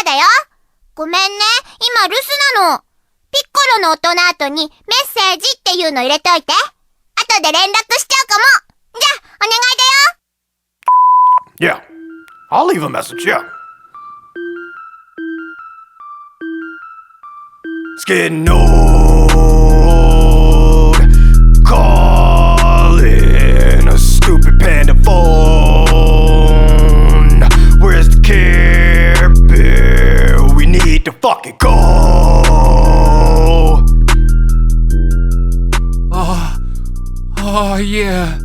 だよ。ごめんね、今留守なの。ピッコロの音の後にメッセージっていうの入れといて。後で連絡しちゃうかも。じゃあ、お願いだよ。Yeah, I'll leave a message, yeah. It's getting old, calling a stupid Panda phone. Where's the Care Bear? We need to fucking go. Oh, yeah.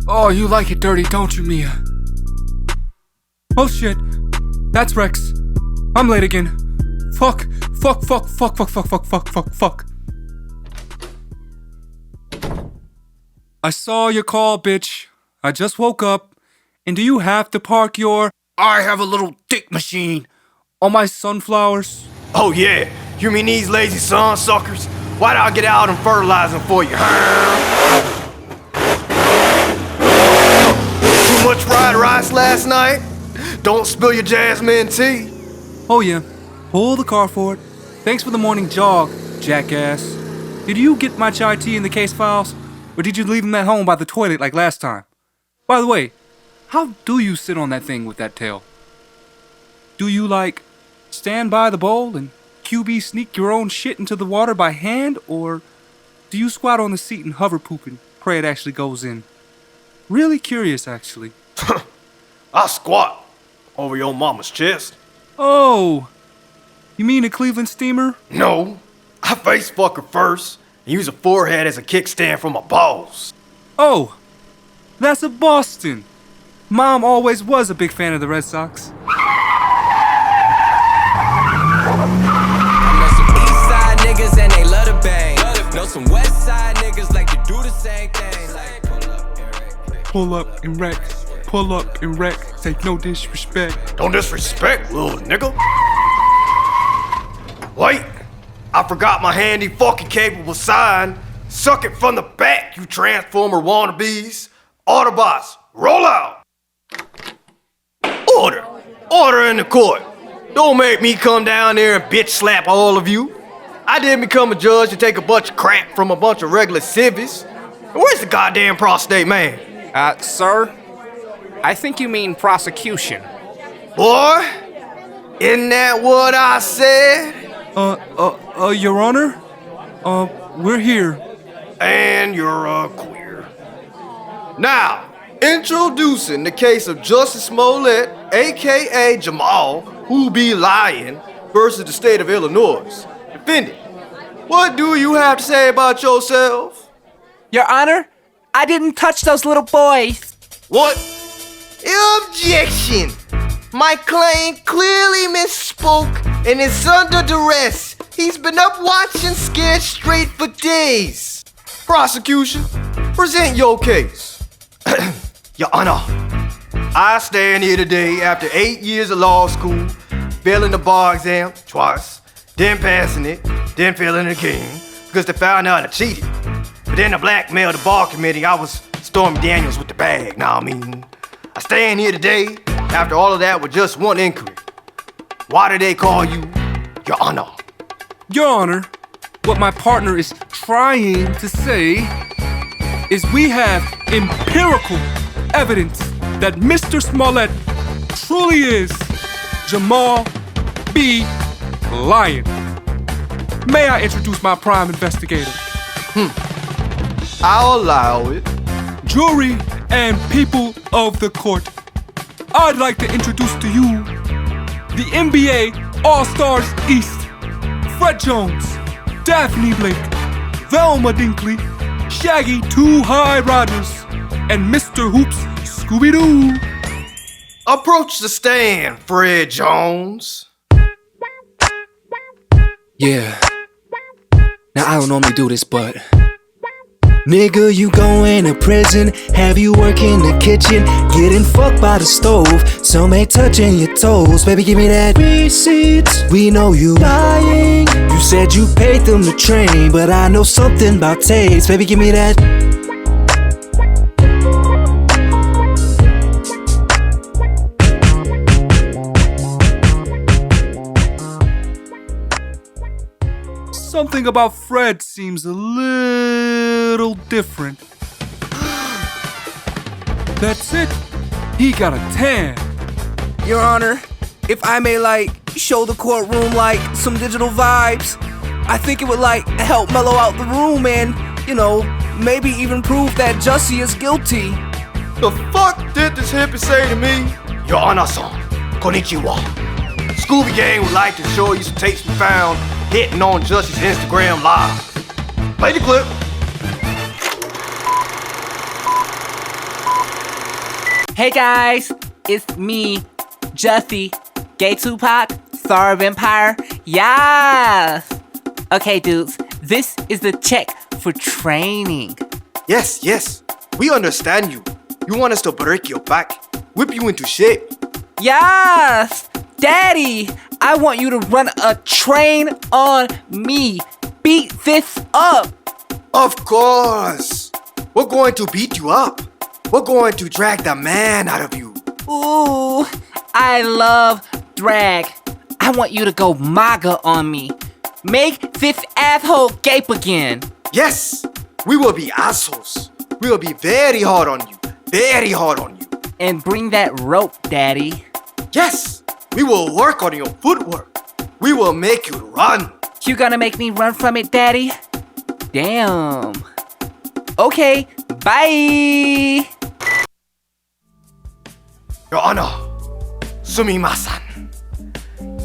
Oh, you like it dirty, don't you, Mia? Oh shit, that's Rex. I'm late again. Fuck. I saw your call, bitch. I just woke up. And do you have to park your I have a little dick machine on my sunflowers? Oh yeah, you mean these lazy sun suckers? Why'd I get out and fertilize them for you? Too much fried rice last night? Don't spill your jasmine tea. Oh yeah, pull the car forward. Thanks for the morning jog, jackass. Did you get my chai tea in the case files? Or did you leave them at home by the toilet like last time? By the way, how do you sit on that thing with that tail? Do you, like, stand by the bowl and QB sneak your own shit into the water by hand? Or do you squat on the seat and hover poop and pray it actually goes in? Really curious, actually. I squat over your mama's chest. Oh, you mean a Cleveland steamer? No, I face fuck her first and use a forehead as a kickstand for my balls. Oh, that's a Boston. Mom always was a big fan of the Red Sox. I know some east side niggas and they love to bang. Know some west side niggas like to do the same thing. Like Pull up and wreck. Pull up and wreck. Take no disrespect. Don't disrespect, little nigga. Wait, I forgot my handy fucking capable sign. Suck it from the back, you Transformer wannabes. Autobots, roll out. Order in the court. Don't make me come down there and bitch slap all of you. I didn't become a judge to take a bunch of crap from a bunch of regular civvies. Where's the goddamn prostate man? Sir? I think you mean prosecution. Boy, isn't that what I said? Your Honor? We're here. And you're a queer. Now, introducing the case of Justice Smollett, a.k.a. Jamal, who be lying, versus the state of Illinois. Defendant, what do you have to say about yourself? Your Honor, I didn't touch those little boys. What? Objection! My client clearly misspoke and is under duress. He's been up watching scared straight for days. Prosecution, present your case. Your Honor, I stand here today after 8 years of law school, failing the bar exam twice, then passing it, then failing it again, because they found out I cheated. But then I blackmailed the bar committee. I was Stormy Daniels with the bag, now I mean. I stand here today after all of that with just one inquiry. Why do they call you Your Honor? Your Honor, what my partner is trying to say is we have empirical evidence that Mr. Smollett truly is Jamal B. Lyon. May I introduce my prime investigator? I'll allow it. Jury and people of the court, I'd like to introduce to you the NBA All-Stars East. Fred Jones, Daphne Blake, Velma Dinkley, Shaggy Too High Rogers, and Mr. Hoops Scooby-Doo. Approach the stand, Fred Jones. Yeah. Now I don't normally do this, but nigga, you going to prison, have you work in the kitchen, getting fucked by the stove, some ain't touching your toes. Baby, give me that receipts, we know you lying. You said you paid them to train, but I know something about taste. Baby, give me that. something about Fred seems a little different. That's it. He got a 10. Your Honor, if I may, show the courtroom, some digital vibes, I think it would, help mellow out the room and, maybe even prove that Jussie is guilty. The fuck did this hippie say to me? Your Honor-san, konnichiwa. Scooby Gang would like to show you some tapes we found hitting on Jussie's Instagram Live. Play the clip. Hey guys, it's me, Jussie, Gay Tupac, Star of Empire. Yes! Okay, dudes, this is the check for training. Yes, we understand you. You want us to break your back, whip you into shape. Yes! Daddy, I want you to run a train on me. Beat this up. Of course. We're going to beat you up. We're going to drag the man out of you. Ooh, I love drag. I want you to go MAGA on me. Make this asshole gape again. Yes, we will be assholes. We will be very hard on you. Very hard on you. And bring that rope, Daddy. Yes, we will work on your footwork. We will make you run. You gonna make me run from it, Daddy? Damn. Okay, bye. Your Honor, sumimasen.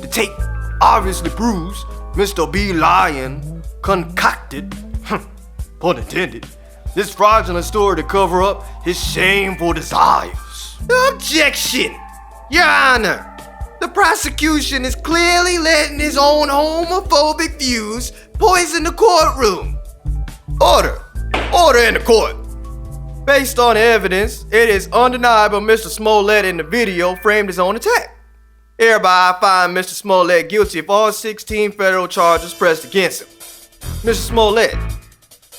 The tape obviously proves Mr. B. Lion concocted, pun intended, this fraudulent story to cover up his shameful desires. Objection! Your Honor, the prosecution is clearly letting his own homophobic views poison the courtroom. Order! Order in the court! Based on the evidence, it is undeniable Mr. Smollett in the video framed his own attack. Hereby, I find Mr. Smollett guilty of all 16 federal charges pressed against him. Mr. Smollett,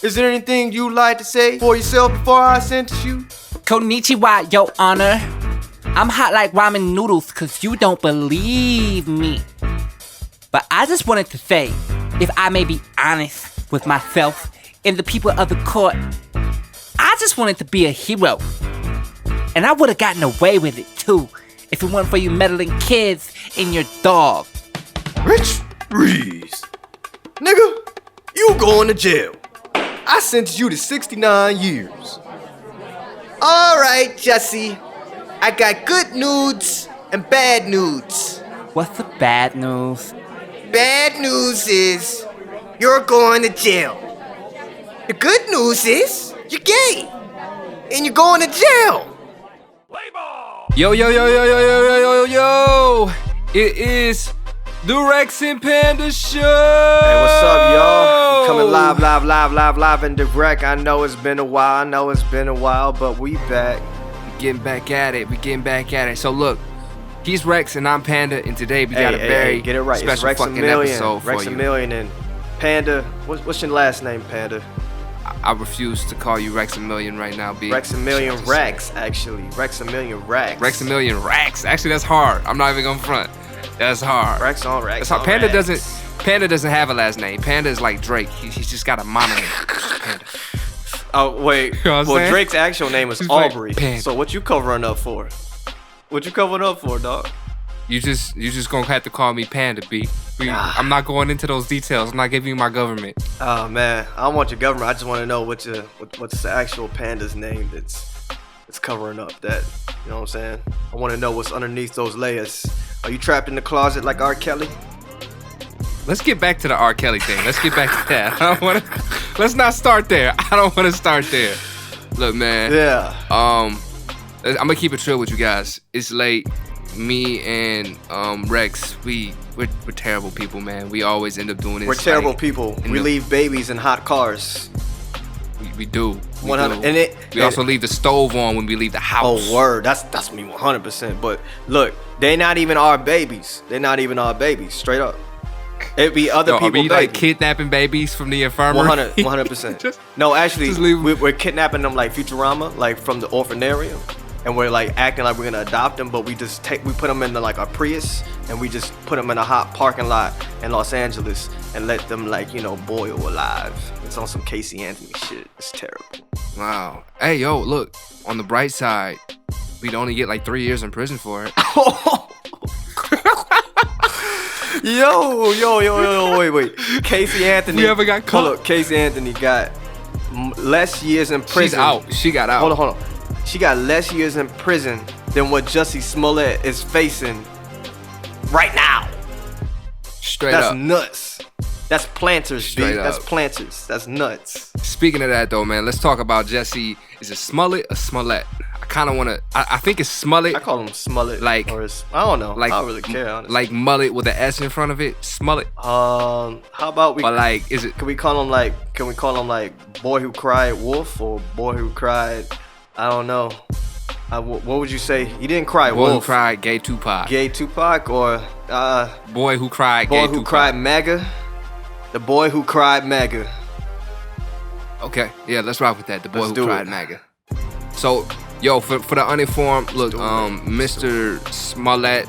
is there anything you'd like to say for yourself before I sentence you? Konnichiwa, Your Honor. I'm hot like ramen noodles cause you don't believe me. But I just wanted to say, if I may be honest with myself and the people of the court, I just wanted to be a hero. And I would have gotten away with it too if it weren't for you meddling kids and your dog. Rich Reeves. Nigga, you going to jail. I sentenced you to 69 years. Alright, Jussie. I got good nudes and bad nudes. What's the bad news? Bad news is you're going to jail. The good news is you're gay. And you're going to jail. Yo. It is the Rex and Panda Show. Hey, what's up, y'all? Coming live and direct. I know it's been a while, but we back. Getting back at it. So look, he's Rex and I'm Panda, and today we got a very get it right. special It's Rex fucking Million. episode for Rex you. Million and Panda. What's your last name, Panda? I refuse to call you Rex a Million right now, B. Rex Million Rex, actually. Rex Million Rex. Rex a Million Rex. Actually, that's hard. I'm not even gonna front. That's hard. Rex on Rex. That's how on Panda Rex. doesn't have a last name. Panda is like Drake. He's just got a mononym. Panda. Oh wait. You know what I'm saying? Drake's actual name is He's like, Aubrey. Panda. So what you covering up for? What you covering up for, dog? You just gonna have to call me Panda, B. I'm not going into those details. I'm not giving you my government. Oh man, I don't want your government. I just want to know what's the actual panda's name that's covering up that. You know what I'm saying? I want to know what's underneath those layers. Are you trapped in the closet like R. Kelly? Let's get back to the R. Kelly thing. Let's get back to that. Let's not start there. I don't want to start there. Look, man. Yeah. I'm gonna keep it chill with you guys. It's late. Me and Rex, we're terrible people, man. We always end up doing this. We're terrible people. We leave babies in hot cars. We do. 100. Do. We also leave the stove on when we leave the house. Oh word, that's me 100%. But look, they not even our babies. They're not even our babies. Straight up. It'd be other people. Are we like kidnapping babies from the infirmary? 100%. No, actually, we're kidnapping them like Futurama, like from the orphanarium. and we're like acting like we're gonna adopt him, but we put him in like a Prius, and we just put him in a hot parking lot in Los Angeles and let them like boil alive. It's on some Casey Anthony shit. It's terrible. Wow. Hey, yo, look. On the bright side, we'd only get like 3 years in prison for it. Yo, wait. Casey Anthony. We ever got caught? Hold up, Casey Anthony got less years in prison. She's out. She got out. Hold on. She got less years in prison than what Jussie Smollett is facing right now. Straight That's up. nuts. That's planters, Straight B. up. That's planters. That's nuts. Speaking of that, though, man, let's talk about Jussie. Is it Smollett or Smollett? I kind of want to. I think it's Smollett. I call him Smollett. Like, I don't know. Like, I don't really care, honestly. Like mullet with an S in front of it. Smollett. How about we? Or like, is it? Can we call him like boy who cried wolf or boy who cried? I don't know. What would you say? He didn't cry Boy wolf. who cried gay Tupac. Gay Tupac or Boy who cried boy gay who Tupac. cried MAGA? The boy who cried MAGA. Okay, yeah, let's rock with that. The boy Let's who do cried it. MAGA. So, yo, for the uninformed, look, Mr. Smollett.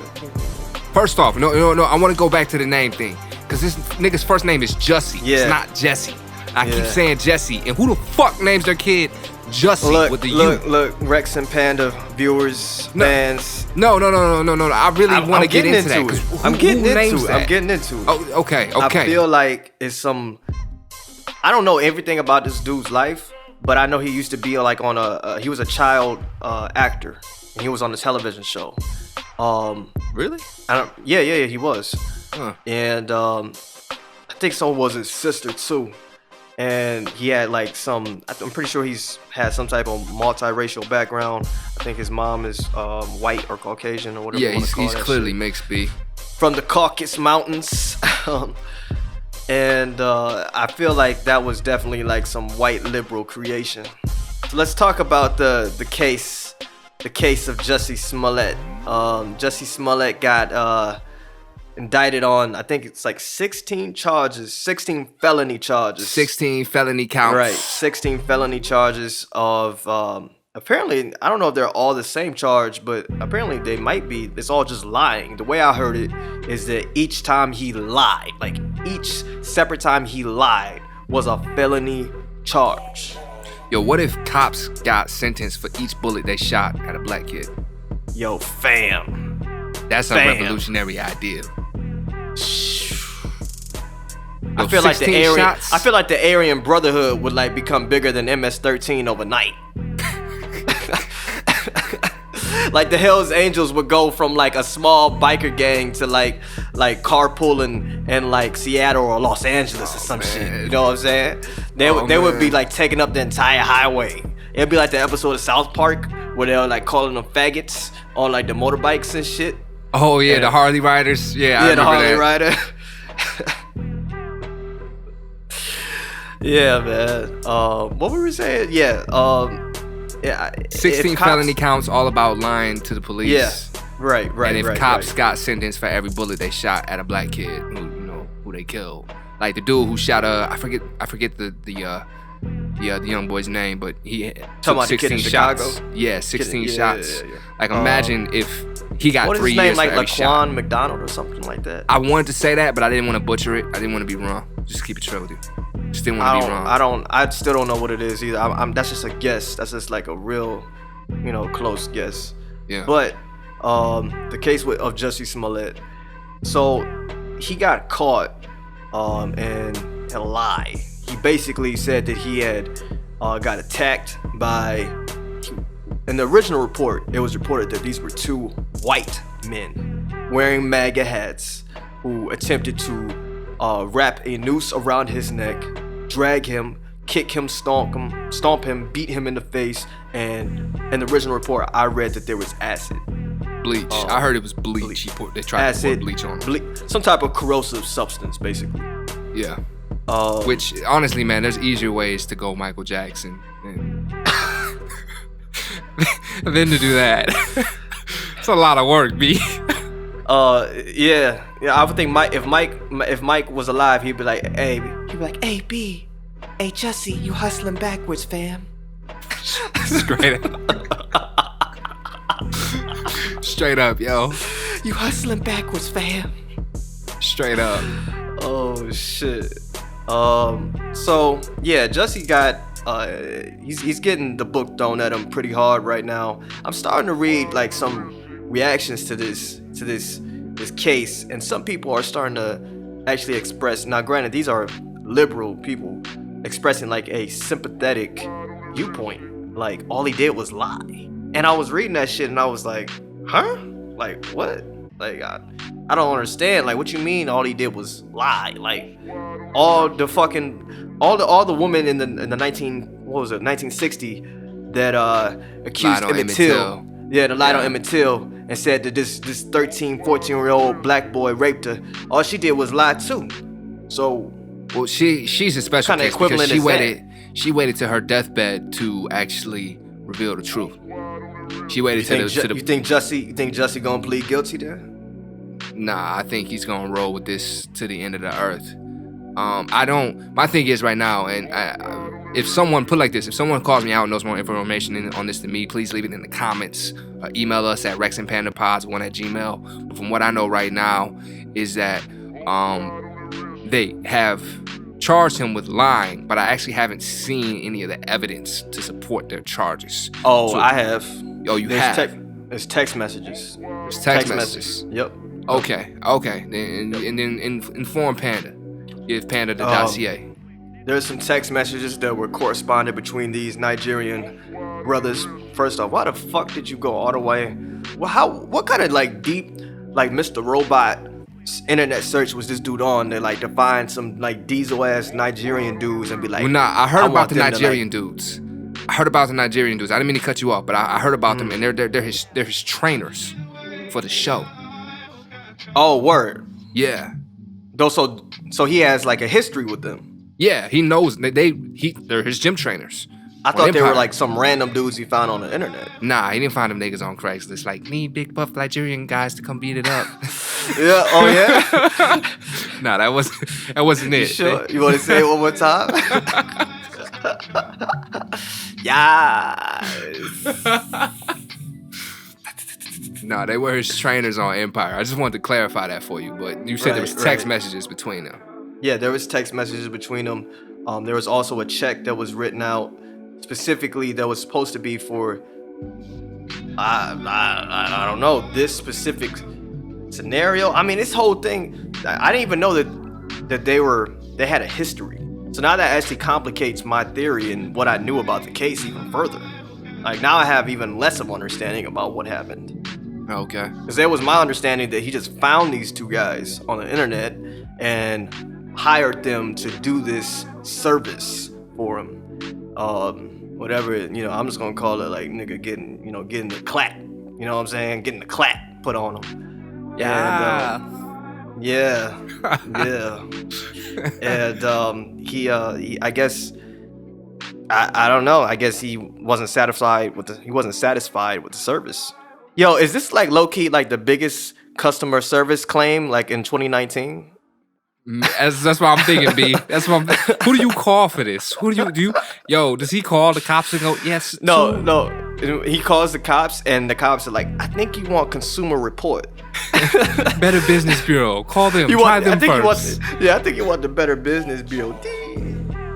First off, no, I want to go back to the name thing, cause this nigga's first name is Jussie. Yeah. It's not Jesse. I keep Yeah. saying Jesse, and who the fuck names their kid Jussie with the U? Look, Rex and Panda viewers, fans. No. I really want to get into that. 'Cause I'm getting who names into it. that? I'm getting into it. Oh, okay. I feel like it's some. I don't know everything about this dude's life, but I know he used to be like on he was a child actor, and he was on a television show. Really? Yeah, he was. Huh. And I think so was his sister too. And he had like I'm pretty sure he's had some type of multiracial background. I think his mom is white or Caucasian or whatever. Yeah, you wanna call he's that clearly shit. mixed B. From the Caucasus Mountains. And I feel like that was definitely like some white liberal creation. So let's talk about the case of Jussie Smollett. Jussie Smollett got indicted on, I think it's like 16 felony charges. 16 felony counts. Right, 16 felony charges of apparently, I don't know if they're all the same charge, but apparently they might be. It's all just lying. The way I heard it is that each time he lied, like each separate time he lied was a felony charge. Yo, what if cops got sentenced for each bullet they shot at a black kid? Yo, fam. That's a Fam. revolutionary idea. I Yo, feel like 16 shots? I feel like the Aryan Brotherhood would like become bigger than MS-13 overnight. Like the Hells Angels would go from like a small biker gang to like carpooling in like Seattle or Los Angeles or some shit. You know what I'm saying? They would be like taking up the entire highway. It'd be like the episode of South Park where they're like calling them faggots on like the motorbikes and shit. Oh yeah, the Harley Riders. Yeah, I The remember Harley that. Rider. Yeah, man. What were we saying? Yeah. Yeah. 16 if cops- felony counts, all about lying to the police. Yeah. Right. And if right, cops right. got sentenced for every bullet they shot at a black kid, who they killed, like the dude who shot I forget the young boy's name, but he took about the kid 16 in shots. Chicago? Yeah, 16 Yeah, shots. yeah. Like imagine if he got What is 3 his name? years Like for every shot. Laquan McDonald or something like that. I wanted to say that, but I didn't want to butcher it. I didn't want to be wrong. Just keep it straight with you. Just didn't want to be wrong. I still don't know what it is either. That's just a guess. That's just like a real, close guess. Yeah. But the case of Jussie Smollett. So he got caught in a lie. He basically said that he had got attacked by. In the original report, it was reported that these were two white men wearing MAGA hats who attempted to wrap a noose around his neck, drag him, kick him, stomp him, beat him in the face, and in the original report, I read that there was acid. Bleach. I heard it was bleach. They tried to pour bleach on him. Some type of corrosive substance, basically. Yeah. Which, honestly, man, there's easier ways to go Michael Jackson than to do that. It's a lot of work, B. Yeah. I would think if Mike was alive, he'd be like, hey, B, hey, Jussie, you hustling backwards, fam. Straight up. Straight up, yo. You hustling backwards, fam. Straight up. Oh shit. So yeah, Jussie got he's getting the book thrown at him pretty hard right now. I'm starting to read like some reactions to this case, and some people are starting to actually express. Now, granted, these are liberal people expressing like a sympathetic viewpoint. Like all he did was lie, and I was reading that shit, and I was like, huh? Like what? Like I don't understand. Like what you mean? All he did was lie? Like all the women in the 1960 that accused Lied on Emmett Till. Till. Yeah, that lied on Emmett Till and said that this 13, 14-year-old black boy raped her. All she did was lie too. So Well, she's a special Kinda case equivalent because is she waited to her deathbed to actually reveal the truth. She waited you to the. think Jussie gonna plead guilty there? Nah, I think he's gonna roll with this to the end of the earth. I don't. My thing is right now, and if someone put like this, if someone calls me out and knows more information on this than me, please leave it in the comments. Email us at rexandpandapods1@gmail. But from what I know right now is that they have charged him with lying, but I actually haven't seen any of the evidence to support their charges. Oh, So- I have. Oh, you have. There's text messages. There's text messages. Yep. Okay. And then inform Panda. Give Panda the dossier. There's some text messages that were corresponded between these Nigerian brothers. First off, why the fuck did you go all the way? Well, what kind of like deep, like Mr. Robot internet search was this dude on to find some like diesel ass Nigerian dudes and be like, Well, nah, I heard about want the them to, Nigerian dudes. I heard about the Nigerian dudes. I didn't mean to cut you off, but I heard about them, and they're his trainers for the show. Oh, word. Yeah, So he has like a history with them. yeah, he knows they're his gym trainers. I on thought they were Empire. like some random dudes he found on the internet. Nah, he didn't find them niggas on Craigslist. Like, need big buff Nigerian guys to come beat it up. Yeah. Oh yeah. Nah, that wasn't it. Sure. You want to say it one more time? Yes. Nah, they were his trainers on Empire. I just wanted to clarify that for you. But you said there was text messages between them. Yeah, there was text messages between them. There was also a check that was written out specifically that was supposed to be for I don't know, this specific scenario. I mean, this whole thing, I didn't even know that they had a history. So now that actually complicates my theory and what I knew about the case even further. Like now I have even less of understanding about what happened. Okay. Because there was my understanding that he just found these two guys on the internet and hired them to do this service for him. Whatever, I'm just gonna call it like nigga getting the clap. You know what I'm saying? Getting the clap put on him. Yeah. And, yeah. And he I guess I don't know. I guess he wasn't satisfied with the service. Yo, is this like low key like the biggest customer service claim like in 2019? That's what I'm thinking, B. That's what who do you call for this? Who do you yo, does he call the cops and go, yes? No. He calls the cops and the cops are like, I think you want Consumer Report. Better Business Bureau. Call them. I them think first. I think you want the Better Business Bureau.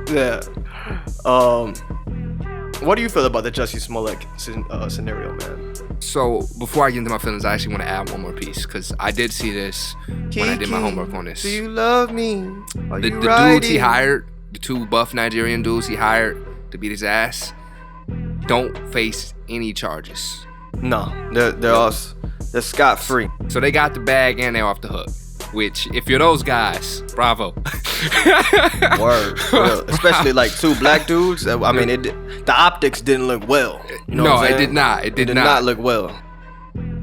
Yeah. What do you feel about the Jussie Smollett scenario, man? So before I get into my feelings, I actually want to add one more piece because I did see this when I did my homework on this. Do you love me? Are The you dudes he riding? hired, the two buff Nigerian dudes he hired to beat his ass, don't face any charges. No, they're scot free. So they got the bag and they're off the hook. Which, if you're those guys, bravo. Word, real. Especially like two black dudes. I mean, the optics didn't look well. You know No, what I'm it saying? did not. It did not not. look well.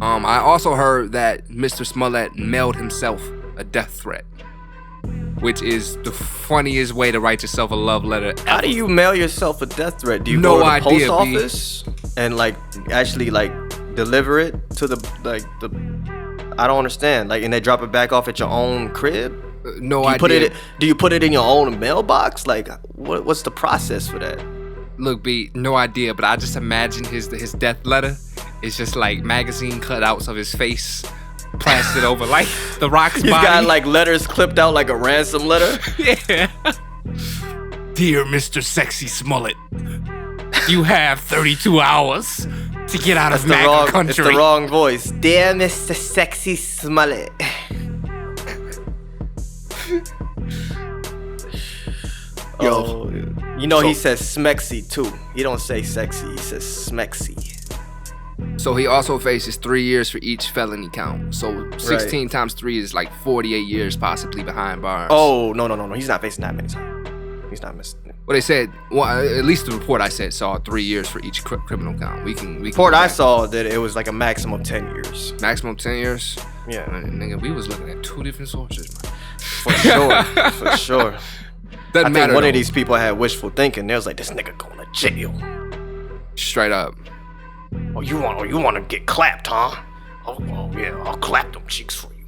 I also heard that Mr. Smollett mailed himself a death threat, which is the funniest way to write yourself a love letter ever. How do you mail yourself a death threat? Do you No go to the idea, post B. office and like actually like deliver it to the I don't understand. Like, and they drop it back off at your own crib? No Do you idea. do you put it in your own mailbox? Like, what's the process for that? Look, B, no idea, but I just imagine his death letter It's just like magazine cutouts of his face plastered over like the Rock's He's body. got like letters clipped out like a ransom letter. Yeah. Dear Mr. Sexy Smollett, you have 32 hours to get out of MAGA country. It's the wrong voice. Dear Mr. Sexy Smollett. Yo, you know he says smexy too. He don't say sexy, he says smexy. So he also faces 3 years for each felony count. So 16 times 3 is like 48 years possibly behind bars. Oh, no. He's not facing that many times. He's not missing it. Well, they said, well, at least the report I said saw 3 years for each criminal count. We can. Report I saw that it was like a maximum of 10 years. Maximum 10 years? Yeah. Nigga, we was looking at 2 different sources, man. For sure. For sure. Doesn't I think matter, one though. of these people had wishful thinking. They was like, this nigga going to jail. Straight up. Oh, you want to get clapped, huh? Oh, yeah, I'll clap them cheeks for you.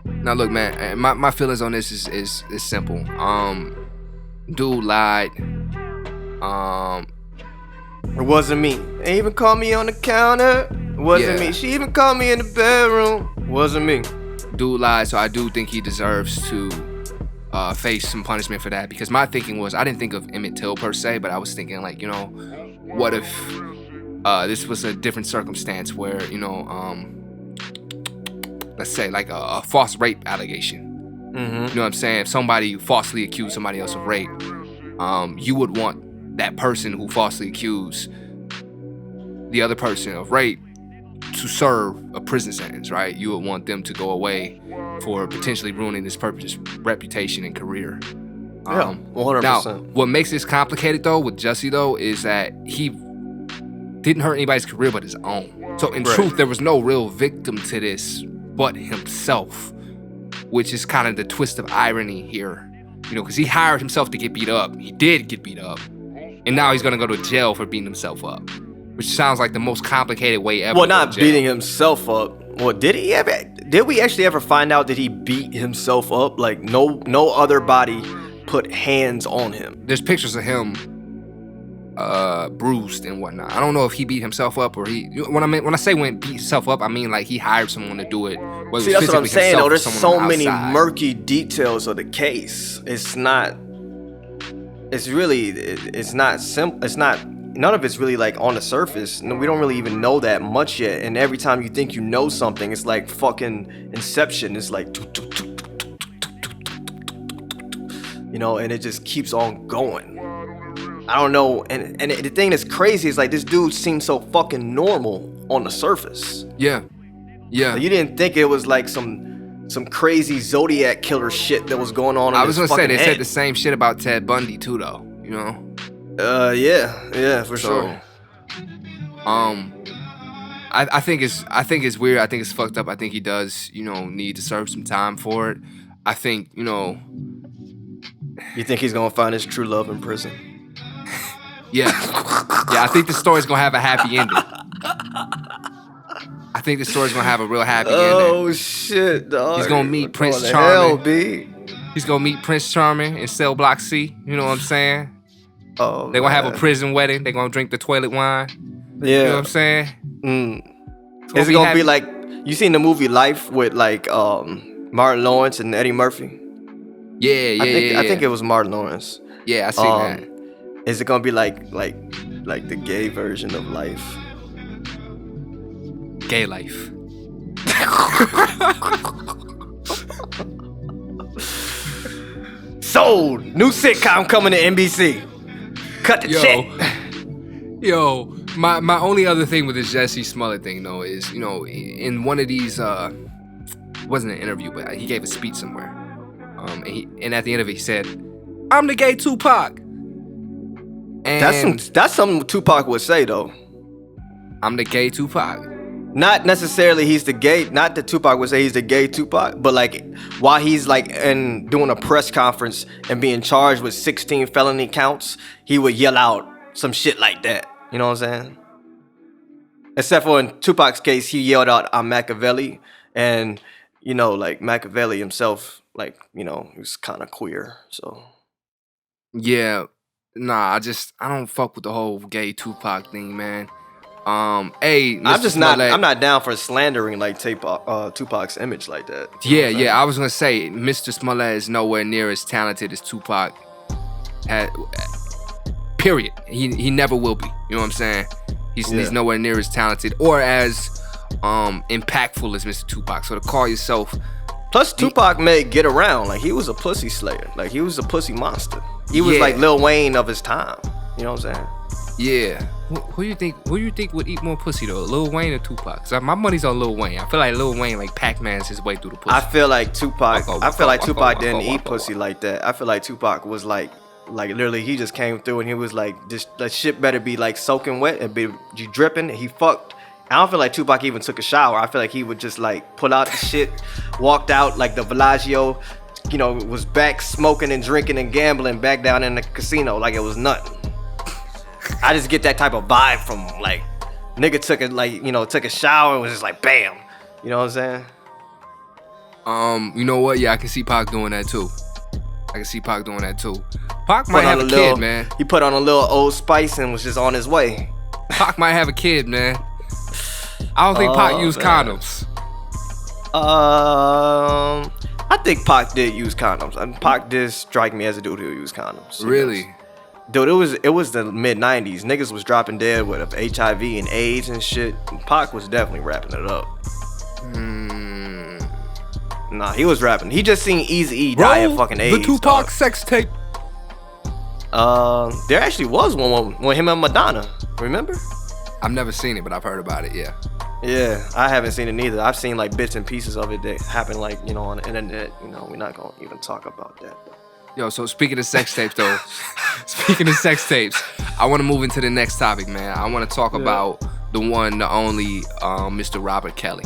Now look, man, my feelings on this is simple. Dude lied. It wasn't me. They even called me on the counter. It wasn't me. She even called me in the bedroom. It wasn't me. Dude lied, so I do think he deserves to face some punishment for that. Because my thinking was, I didn't think of Emmett Till per se, but I was thinking like, what if this was a different circumstance where, let's say like a false rape allegation. Mm-hmm. You know what I'm saying? If somebody falsely accused somebody else of rape, you would want that person who falsely accused the other person of rape to serve a prison sentence, right? You would want them to go away for potentially ruining this person's reputation and career. Yeah, 100%. Now, what makes this complicated though with Jussie though is that he didn't hurt anybody's career but his own. So in truth, there was no real victim to this but himself, which is kind of the twist of irony here. Because he hired himself to get beat up. He did get beat up. And now he's gonna go to jail for beating himself up. Which sounds like the most complicated way ever. Well, not beating himself up. Well, did we actually ever find out that he beat himself up? Like no other body put hands on him. There's pictures of him bruised and whatnot. I don't know if he beat himself up or when I say beat himself up, I mean like he hired someone to do it. See, that's what I'm saying though. There's so many murky details of the case. It's not simple. None of it's really like on the surface. We don't really even know that much yet. And every time you think you know something, it's like fucking Inception. It's like, and it just keeps on going. I don't know. And the thing that's crazy is like this dude seems so fucking normal on the surface. Yeah. Like, you didn't think it was like some crazy Zodiac killer shit that was going on. I was gonna say they said the same shit about Ted Bundy too, though. Yeah, for sure. I think it's weird. I think it's fucked up. I think he does, need to serve some time for it. I think, You think he's gonna find his true love in prison? Yeah. I think the story's gonna have a happy ending. I think the story's gonna have a real happy ending. Oh shit, dog. He's gonna meet Prince Charming. He's gonna meet Prince Charming in Cell Block C. You know what I'm saying? Oh, they're gonna have a prison wedding. They're gonna drink the toilet wine. Yeah. You know what I'm saying? Is it gonna be like, you seen the movie Life with like Martin Lawrence and Eddie Murphy? Yeah. I think it was Martin Lawrence. Yeah, I seen that. Is it gonna be like the gay version of Life? Gay Life. Sold. New sitcom coming to NBC. Cut the check. Yo, my only other thing with this Jussie Smollett thing though is, in one of these wasn't an interview, but he gave a speech somewhere. And at the end of it he said, "I'm the gay Tupac." And that's something Tupac would say though. I'm the gay Tupac. Not necessarily he's the gay, not that Tupac would say he's the gay Tupac, but like while he's like doing a press conference and being charged with 16 felony counts, he would yell out some shit like that. You know what I'm saying? Except for in Tupac's case, he yelled out, "I'm Machiavelli," and like Machiavelli himself, like he was kind of queer, so. Yeah, nah, I don't fuck with the whole gay Tupac thing, man. I'm just not. I'm not down for slandering like Tupac's image like that. Yeah. I was gonna say Mr. Smollett is nowhere near as talented as Tupac. Period. He never will be. You know what I'm saying? He's nowhere near as talented or as impactful as Mr. Tupac. So to call yourself. Plus, Tupac made Get Around. Like, he was a pussy slayer. Like, he was a pussy monster. He was like Lil Wayne of his time. You know what I'm saying? Yeah. Who you think would eat more pussy though, Lil Wayne or Tupac? 'Cause my money's on Lil Wayne. I feel like Lil Wayne like Pac-Man's his way through the pussy. I feel like Tupac didn't eat pussy like that. I feel like Tupac was like literally he just came through and he was like, this shit better be like soaking wet and be dripping. And he fucked. I don't feel like Tupac even took a shower. I feel like he would just like pull out the shit, walked out like the Bellagio, you know, was back smoking and drinking and gambling back down in the casino like it was nothing. I just get that type of vibe from like nigga took a shower and was just like bam. You know what I'm saying? You know what? Yeah, I can see Pac doing that too. Pac might have a kid, man. He put on a little Old Spice and was just on his way. Pac might have a kid, man. I don't think Pac used condoms. I think Pac did use condoms. I mean, Pac did strike me as a dude who used condoms. Really? Dude, it was the mid 90s. Niggas was dropping dead with HIV and AIDS and shit. Pac was definitely wrapping it up. Nah, he was rapping. He just seen Eazy-E die of fucking AIDS. The Tupac sex tape. There actually was one with him and Madonna. Remember? I've never seen it, but I've heard about it. Yeah. Yeah, I haven't seen it neither. I've seen like bits and pieces of it that happen like, you know, on the internet. You know, we're not gonna even talk about that. Yo, so speaking of sex tapes though, I want to move into the next topic, man. I want to talk about the one, the only, Mr. Robert Kelly.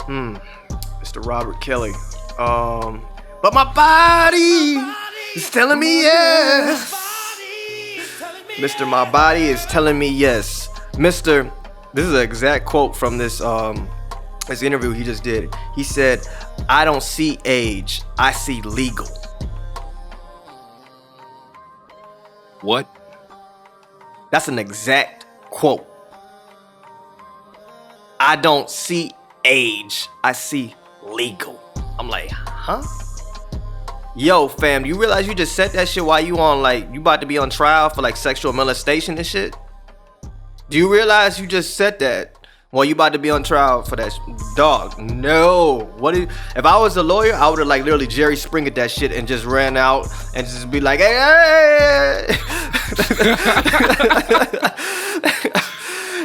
Mr. Robert Kelly. But my body is telling me yes. Mr. My body is telling me yes. Mr. This is an exact quote from this interview he just did. He said, "I don't see age, I see legal." What? That's an exact quote. I don't see age, I see legal. I'm like, huh? Yo, fam, do you realize you just said that shit while you on like, you about to be on trial for like sexual molestation and shit? Do you realize you just said that while you about to be on trial for that dog? No. If I was a lawyer, I would have like literally Jerry Springered that shit and just ran out and just be like, hey.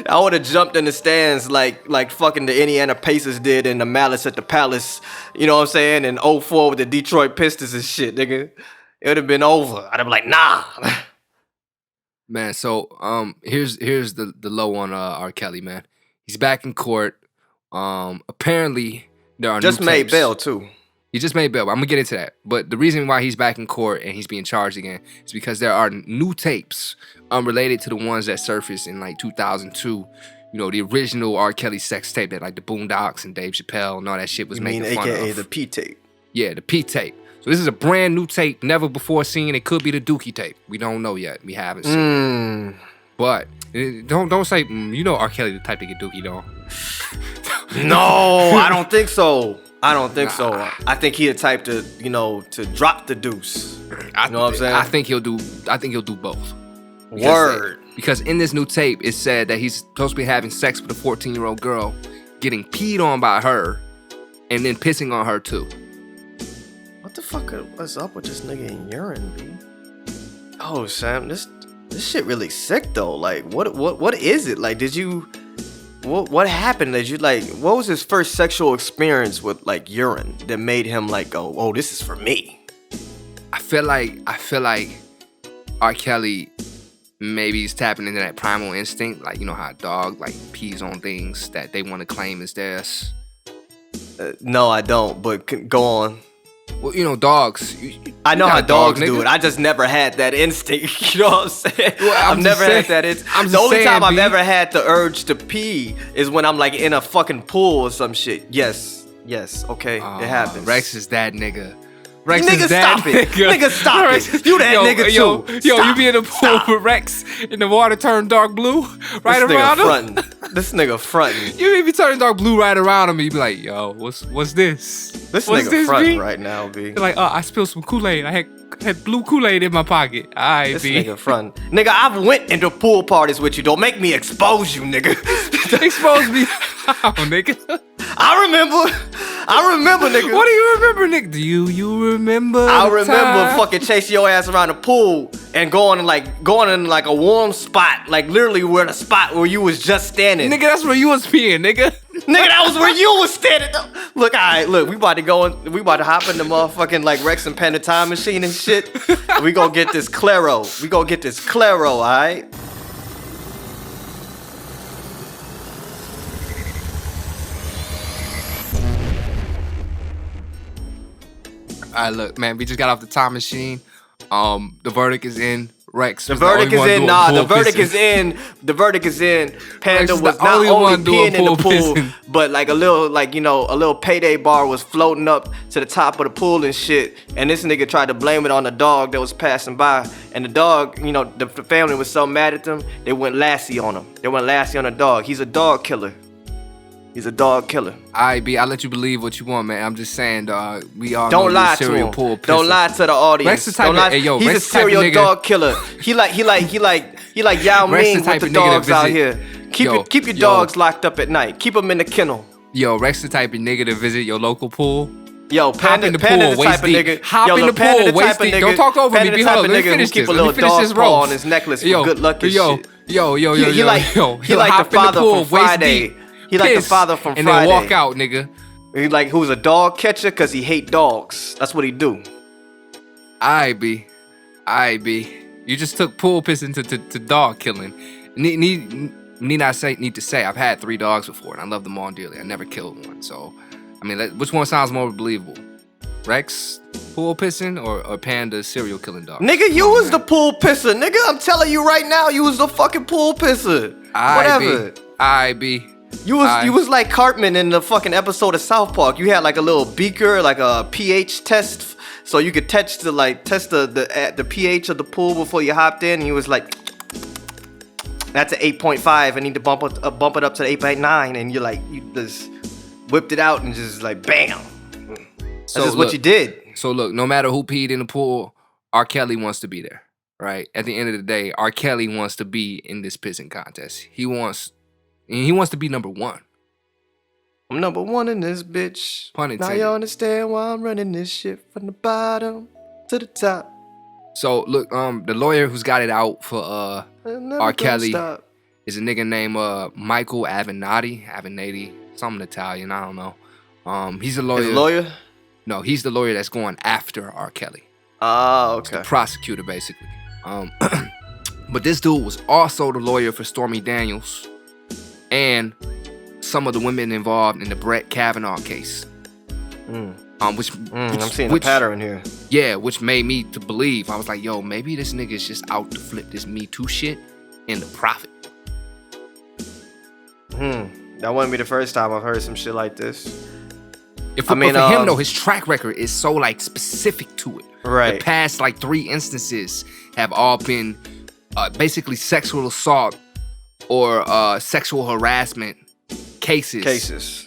I would have jumped in the stands like fucking the Indiana Pacers did in the Malice at the Palace, you know what I'm saying, in 04 with the Detroit Pistons and shit, nigga. It would have been over. I'd have been like, nah. Man, so here's the low on R. Kelly, man. He's back in court. Apparently there are just new made tapes. bail too. He just made bail. I'm gonna get into that. But the reason why he's back in court and he's being charged again is because there are new tapes unrelated to the ones that surfaced in like 2002. You know, the original R. Kelly sex tape that like the Boondocks and Dave Chappelle and all that shit was making fun of. AKA the P tape. Yeah, the P tape. So this is a brand new tape, never before seen. It could be the Dookie tape. We don't know yet. We haven't seen it. But don't say, you know R. Kelly the type to get Dookie, though. No, I don't think so. I think he the type to, you know, to drop the deuce. You know what I'm saying? I think he'll do both. Because in this new tape, it said that he's supposed to be having sex with a 14-year-old girl, getting peed on by her, and then pissing on her too. What the fuck was up with this nigga in urine, B? Oh, Sam, this shit really sick though. Like, what is it? Like, what happened? Did you like? What was his first sexual experience with like urine that made him like go, "Oh, this is for me"? I feel like R. Kelly maybe he's tapping into that primal instinct, like you know how a dog like pees on things that they want to claim as theirs. No, I don't. But go on. Well, you know, dogs. I know how dogs do it. I just never had that instinct. You know what I'm saying? Well, I've never had that instinct. The only time I've ever had the urge to pee is when I'm like in a fucking pool or some shit. Yes. Okay. It happens. Rex is that nigga. Rex Nigga, is that stop it. nigga. Nigga, stop Rex it. You that nigga too. Yo, you Stop. be in the pool with Rex and the water turned dark blue right This around nigga him. fronting. This nigga fronting. You be turning dark blue right around him and you be like, yo, what's this? This What's nigga this, fronting B? right now, B. You're like, I spilled some Kool-Aid. I had blue Kool-Aid in my pocket. Alright, This B. nigga fronting. Nigga, I've went into pool parties with you. Don't make me expose you, nigga. Expose me. How, nigga? I remember, nigga. What do you remember, nigga? Do you remember? I the remember time? fucking chasing your ass around the pool and going in like a warm spot, like literally we're in a spot where you was just standing. Nigga, that's where you was peeing, nigga. Nigga, that was where you was standing. Look, alright, look, we about to hop in the motherfucking like Rex and Panda time machine and shit. We gonna get this Claro. Alright? Alright, look, man, we just got off the time machine. The verdict is in. Rex. The verdict is in. Nah, the verdict is in. The verdict is in. Panda Rex is was the not only only one doing peeing in the pool pool, pissing. but like a little payday bar was floating up to the top of the pool and shit. And this nigga tried to blame it on the dog that was passing by. And the dog, the family was so mad at them, they went Lassie on him. They went Lassie on the dog. He's a dog killer. He's a dog killer. Alright, B, I'll let you believe what you want, man. I'm just saying, dog. We all Don't know lie you're a to serial him. pool pisser. Don't lie to the audience. Rex the type Don't of- lie. hey, yo, He's Rex a the type of serial nigga- dog killer. He like Yao Rex the Ming type with the of nigga that dogs out visit- here. Keep your dogs locked up at night. Keep them in the kennel. Yo, Rex the type of nigga to visit your local pool. Yo, Hop in the Panda pool, the waist type of deep. nigga. Hop yo, in look, the Panda pool, the type waist of deep. nigga- Don't talk over Panda me, the B. type Hold of on, let me nigga who finish keep this. a Let me little finish dog this paw roast. on his necklace for good luck and yo, shit. Yo, He like hop the in father pool, from waist Friday. deep, He like the piss, father from and Friday. then walk out, nigga. He like who's a dog catcher because he hate dogs. That's what he do. I be. You just took pool pissing to dog killing. Need to say I've had 3 dogs before and I love them all dearly. I never killed one. So, I mean, which one sounds more believable? Rex pool pissing or Panda serial killing dog? Nigga, you was the pool pisser. Nigga, I'm telling you right now, you was the fucking pool pisser. Whatever. I be. You was like Cartman in the fucking episode of South Park. You had like a little beaker, like a pH test, so you could test the pH of the pool before you hopped in. And you was like, that's an 8.5. I need to bump it up to 8.9, and you just whipped it out and just like bam. That's just what you did. So look, no matter who peed in the pool, R. Kelly wants to be there, right? At the end of the day, R. Kelly wants to be in this pissing contest. He wants to be number 1. I'm number 1 in this bitch. Pun Now intended. you understand why I'm running this shit from the bottom to the top. So look, the lawyer who's got it out for I'm never R. gonna Kelly stop. is a nigga named Michael Avenatti, something Italian, I don't know. He's a lawyer. His lawyer? No, he's the lawyer that's going after R. Kelly. Oh, It's the okay. prosecutor, basically. But this dude was also the lawyer for Stormy Daniels and some of the women involved in the Brett Kavanaugh case. I'm seeing a pattern here. Yeah, which made me to believe. I was like, yo, maybe this nigga is just out to flip this Me Too shit into profit. That wouldn't be the first time I've heard some shit like this. But for him though, his track record is so like specific to it. Right. The past like 3 instances have all been basically sexual assault or sexual harassment cases.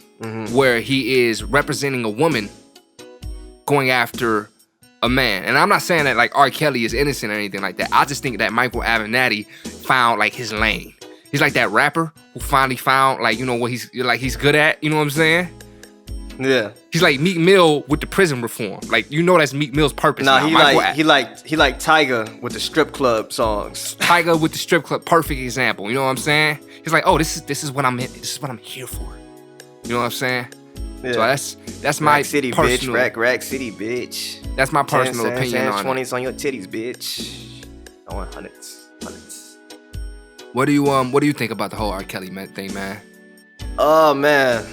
Where he is representing a woman going after a man. And I'm not saying that like R. Kelly is innocent or anything like that. I just think that Michael Avenatti found like his lane. He's like that rapper who finally found like, what he's good at. You know what I'm saying? Yeah. He's like Meek Mill with the prison reform. Like, that's Meek Mill's purpose. Nah, now. he like Tyga with the strip club songs. Tyga with the strip club, perfect example. You know what I'm saying? He's like, oh, this is what I'm in. This is what I'm here for. You know what I'm saying? Yeah. So that's my Rack City, personal, bitch. Rack City, bitch. That's my personal opinion on it. 20s on your titties, bitch. I want hundreds. What do you think about the whole R. Kelly thing, man? Oh man,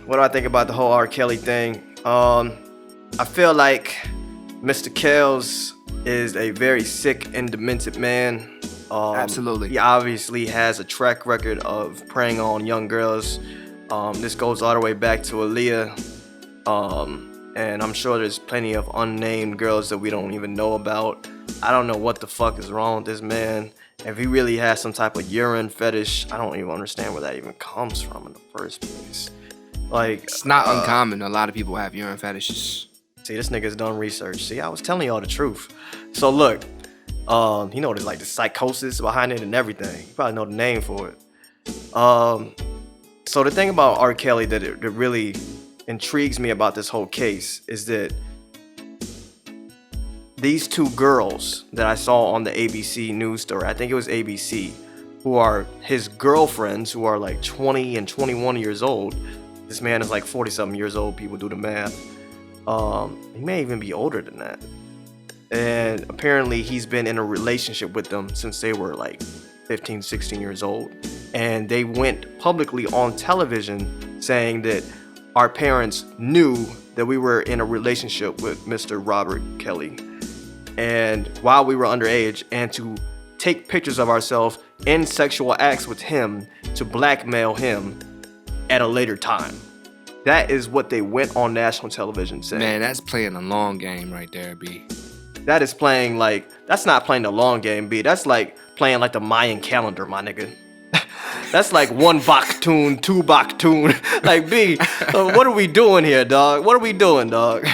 what do I think about the whole R. Kelly thing? I feel like Mr. Kells is a very sick and demented man. Absolutely. He obviously has a track record of preying on young girls. This goes all the way back to Aaliyah. and I'm sure there's plenty of unnamed girls that we don't even know about. I don't know what the fuck is wrong with this man. If he really has some type of urine fetish, I don't even understand where that even comes from in the first place. Like, It's not uncommon. A lot of people have urine fetishes. see, this nigga's done research. See, I was telling y'all the truth. So look, you know, there's like the psychosis behind it and everything. You probably know the name for it. So the thing about R. Kelly that really intrigues me about this whole case is that these two girls that I saw on the ABC news story, I think it was ABC, who are his girlfriends, who are like 20 and 21 years old. This man is like 40-something years old. People do the math. He may even be older than that. And apparently he's been in a relationship with them since they were like 15, 16 years old. And they went publicly on television saying that our parents knew that we were in a relationship with Mr. Robert Kelly, and while we were underage, and to take pictures of ourselves in sexual acts with him to blackmail him at a later time. That is what they went on national television saying. Man, that's playing a long game right there, B. That is playing like, that's not playing the long game, B. That's like playing like the Mayan calendar, my nigga. That's like 1 Baktun, 2 Baktun. Like, B, what are we doing here, dog? What are we doing, dog?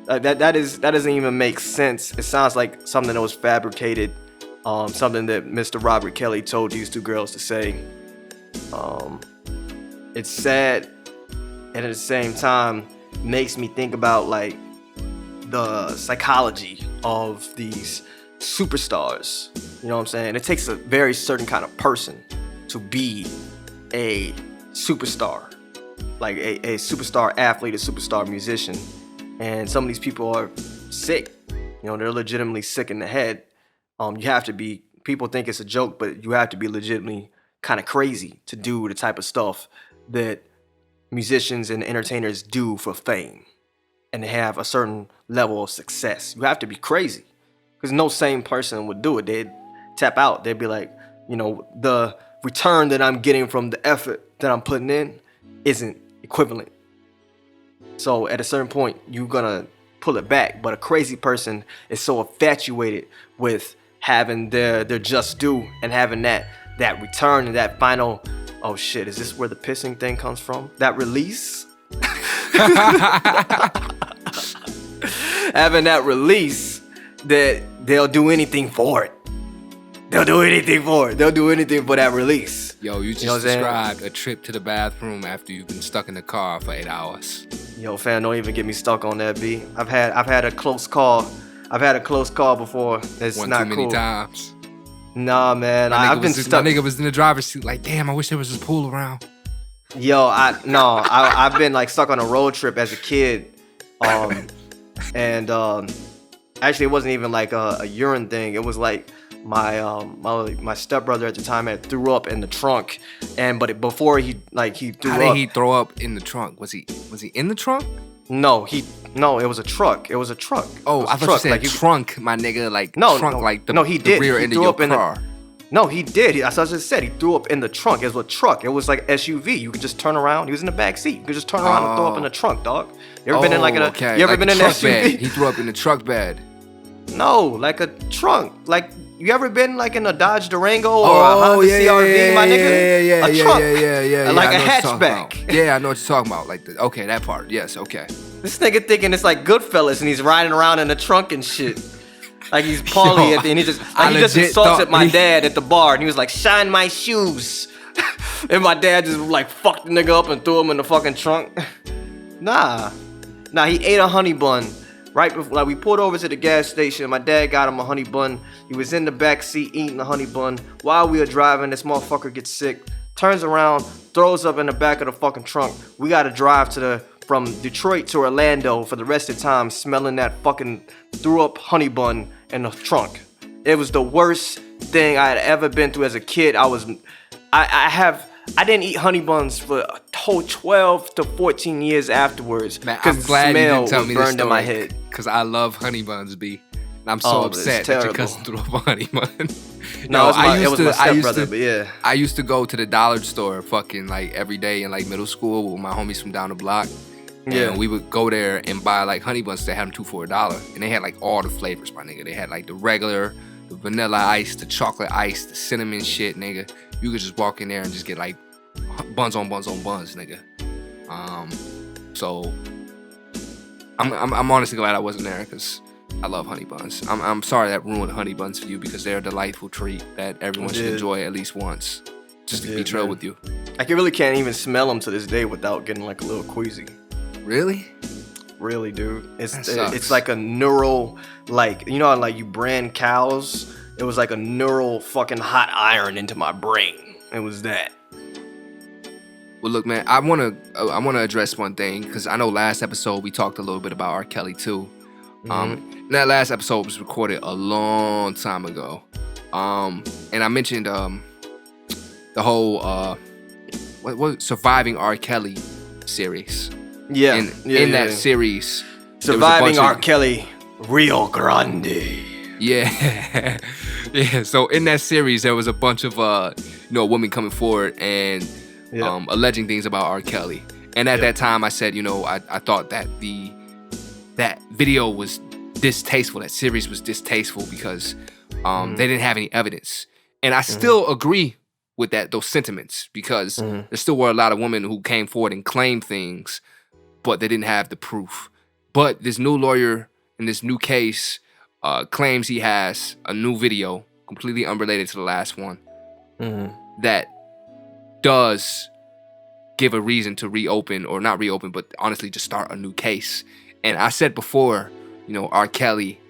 That doesn't even make sense. It sounds like something that was fabricated, something that Mr. Robert Kelly told these two girls to say. It's sad, and at the same time makes me think about like the psychology of these superstars. You know what I'm saying? It takes a very certain kind of person to be a superstar, like a superstar athlete, a superstar musician. And some of these people are sick. You know, they're legitimately sick in the head. You have to be, people think it's a joke, but you have to be legitimately kind of crazy to do the type of stuff that musicians and entertainers do for fame and to have a certain level of success. You have to be crazy, because no sane person would do it. They'd tap out. They'd be like, you know, the return that I'm getting from the effort that I'm putting in isn't equivalent. So at a certain point, you're gonna pull it back. But a crazy person is so infatuated with having their just due and having that return and that final, oh shit, is this where the pissing thing comes from? That release? Having that release that they'll do anything for it. They'll do anything for it. They'll do anything for that release. Yo, you just described a trip to the bathroom after you've been stuck in the car for 8 hours. Yo, fam, don't even get me stuck on that, B. I've had a close call. I've had a close call before. It's One not too many cool. times. Nah, man. I've been stuck. My nigga was in the driver's seat like, damn, I wish there was this pool around. Yo, I've been like stuck on a road trip as a kid. Actually it wasn't even like a urine thing. It was like my stepbrother at the time had threw up in the trunk, before he threw up. How did he throw up in the trunk? Was he in the trunk? No, it was a truck. It was a truck. Oh, I thought you said trunk, my nigga. Like trunk, like the he did. rear He end of threw your up in car. No, he did. As I just said, he threw up in the trunk. It was a truck. It was like SUV. You could just turn around. He was in the back seat. You could just turn around and throw up in the trunk, dog. You ever been in like you ever been in an SUV? Bed. He threw up in the truck bed. No, like a trunk. Like, you ever been like in a Dodge Durango or a Honda CRV, my nigga? A trunk. Yeah. Like I a know what you're talking hatchback. about. Yeah, I know what you're talking about. Like, okay, that part. Yes, okay. This nigga thinking it's like Goodfellas and he's riding around in the trunk and shit. Like he's Paulie at the end. He just insulted my dad at the bar and he was like, shine my shoes. And my dad just like fucked the nigga up and threw him in the fucking trunk. Nah, he ate a honey bun. Right before, like, we pulled over to the gas station, my dad got him a honey bun. He was in the back seat eating the honey bun. While we were driving, this motherfucker gets sick, turns around, throws up in the back of the fucking trunk. We gotta drive from Detroit to Orlando for the rest of the time, smelling that fucking threw up honey bun in the trunk. It was the worst thing I had ever been through as a kid. I didn't eat honey buns for a whole 12 to 14 years afterwards. Man, I'm glad you didn't tell me this burned in my story, head. because I love honey buns, B. And I'm so upset that your cousin threw up a honey bun. No, it was my stepbrother, but yeah. I used to go to the dollar store fucking like every day in like middle school with my homies from down the block. Yeah. And we would go there and buy like honey buns. They had them 2 for $1, and they had like all the flavors, my nigga. They had like the regular, the vanilla ice, the chocolate ice, the cinnamon shit, nigga. You could just walk in there and just get like buns on buns on buns, nigga. So I'm honestly glad I wasn't there because I love honey buns. I'm sorry that ruined honey buns for you because they're a delightful treat that everyone should enjoy at least once. Just to be trail with you. I really can't even smell them to this day without getting like a little queasy. Really? Really, dude. It's like a neural, like, you know how like you brand cows? It was like a neural fucking hot iron into my brain. It was that. Well, look, man, I wanna address one thing because I know last episode we talked a little bit about R. Kelly too. That last episode was recorded a long time ago, and I mentioned the whole what Surviving R. Kelly series. Yeah. In that series, Surviving R. Kelly, Rio Grande. Yeah. Yeah. So in that series, there was a bunch of women coming forward and alleging things about R. Kelly. And at that time, I said, I thought that that video was distasteful. That series was distasteful because they didn't have any evidence. And I still agree with those sentiments because there still were a lot of women who came forward and claimed things, but they didn't have the proof. But this new lawyer in this new case claims he has a new video completely unrelated to the last one that does give a reason to reopen, or not reopen, but honestly just start a new case. And I said before, R. Kelly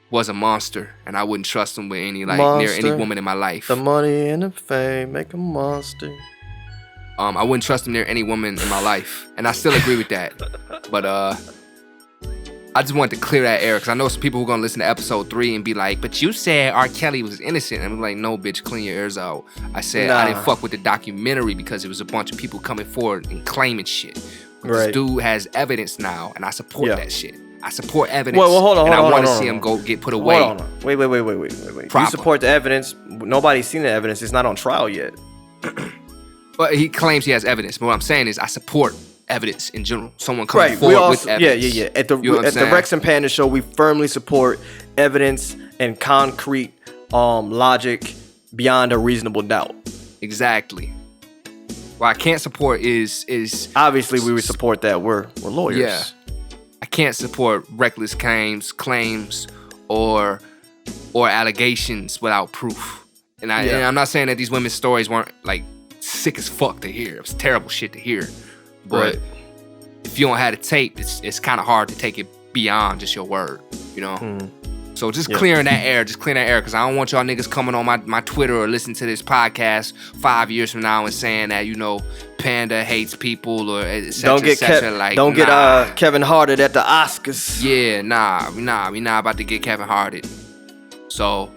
was a monster, and I wouldn't trust him with any near any woman in my life. The money and the fame make a monster. I wouldn't trust him near any woman in my life, and I still agree with that. But I just wanted to clear that air because I know some people who are gonna listen to episode 3 and be like, "But you said R. Kelly was innocent." And I'm like, "No, bitch, clean your ears out." I said I didn't fuck with the documentary because it was a bunch of people coming forward and claiming shit. But this dude has evidence now, and I support that shit. I support evidence. Well, hold on, and I want to see hold him go get put away. Hold on. Wait. Proper. You support the evidence. Nobody's seen the evidence. It's not on trial yet. But he claims he has evidence. But what I'm saying is I support evidence in general. Someone coming forward with evidence. Yeah. At the Rex and Panda show, we firmly support evidence and concrete logic beyond a reasonable doubt. Exactly. What I can't support is obviously we would support that. We're lawyers. Yeah. I can't support reckless claims or allegations without proof. And I'm not saying that these women's stories weren't like sick as fuck to hear. It was terrible shit to hear. But if you don't have the tape, it's kind of hard to take it beyond just your word, So just clearing that air, because I don't want y'all niggas coming on my Twitter or listening to this podcast 5 years from now and saying that, Panda hates people or et cetera, Don't get Kevin Harted at the Oscars. Yeah, we not about to get Kevin Harted. So,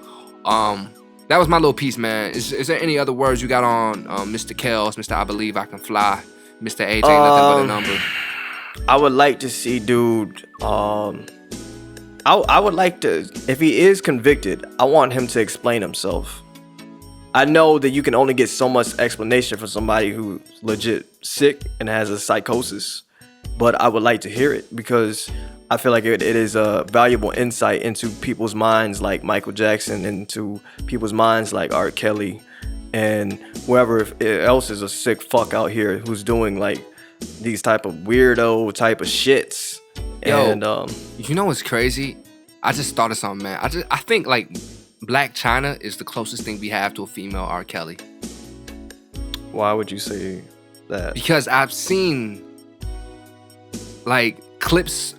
that was my little piece, man. Is there any other words you got on Mr. Kells, Mr. I Believe I Can Fly, Mr. H Ain't Nothing But a Number? I would like to see, dude. I would like to, if he is convicted, I want him to explain himself. I know that you can only get so much explanation from somebody who's legit sick and has a psychosis, but I would like to hear it because I feel like it is a valuable insight into people's minds like Michael Jackson, into people's minds like R. Kelly, and whoever else is a sick fuck out here who's doing like these type of weirdo type of shits. Yo, and you know what's crazy? I just thought of something, man. I think like Black China is the closest thing we have to a female R. Kelly. Why would you say that? Because I've seen like clips,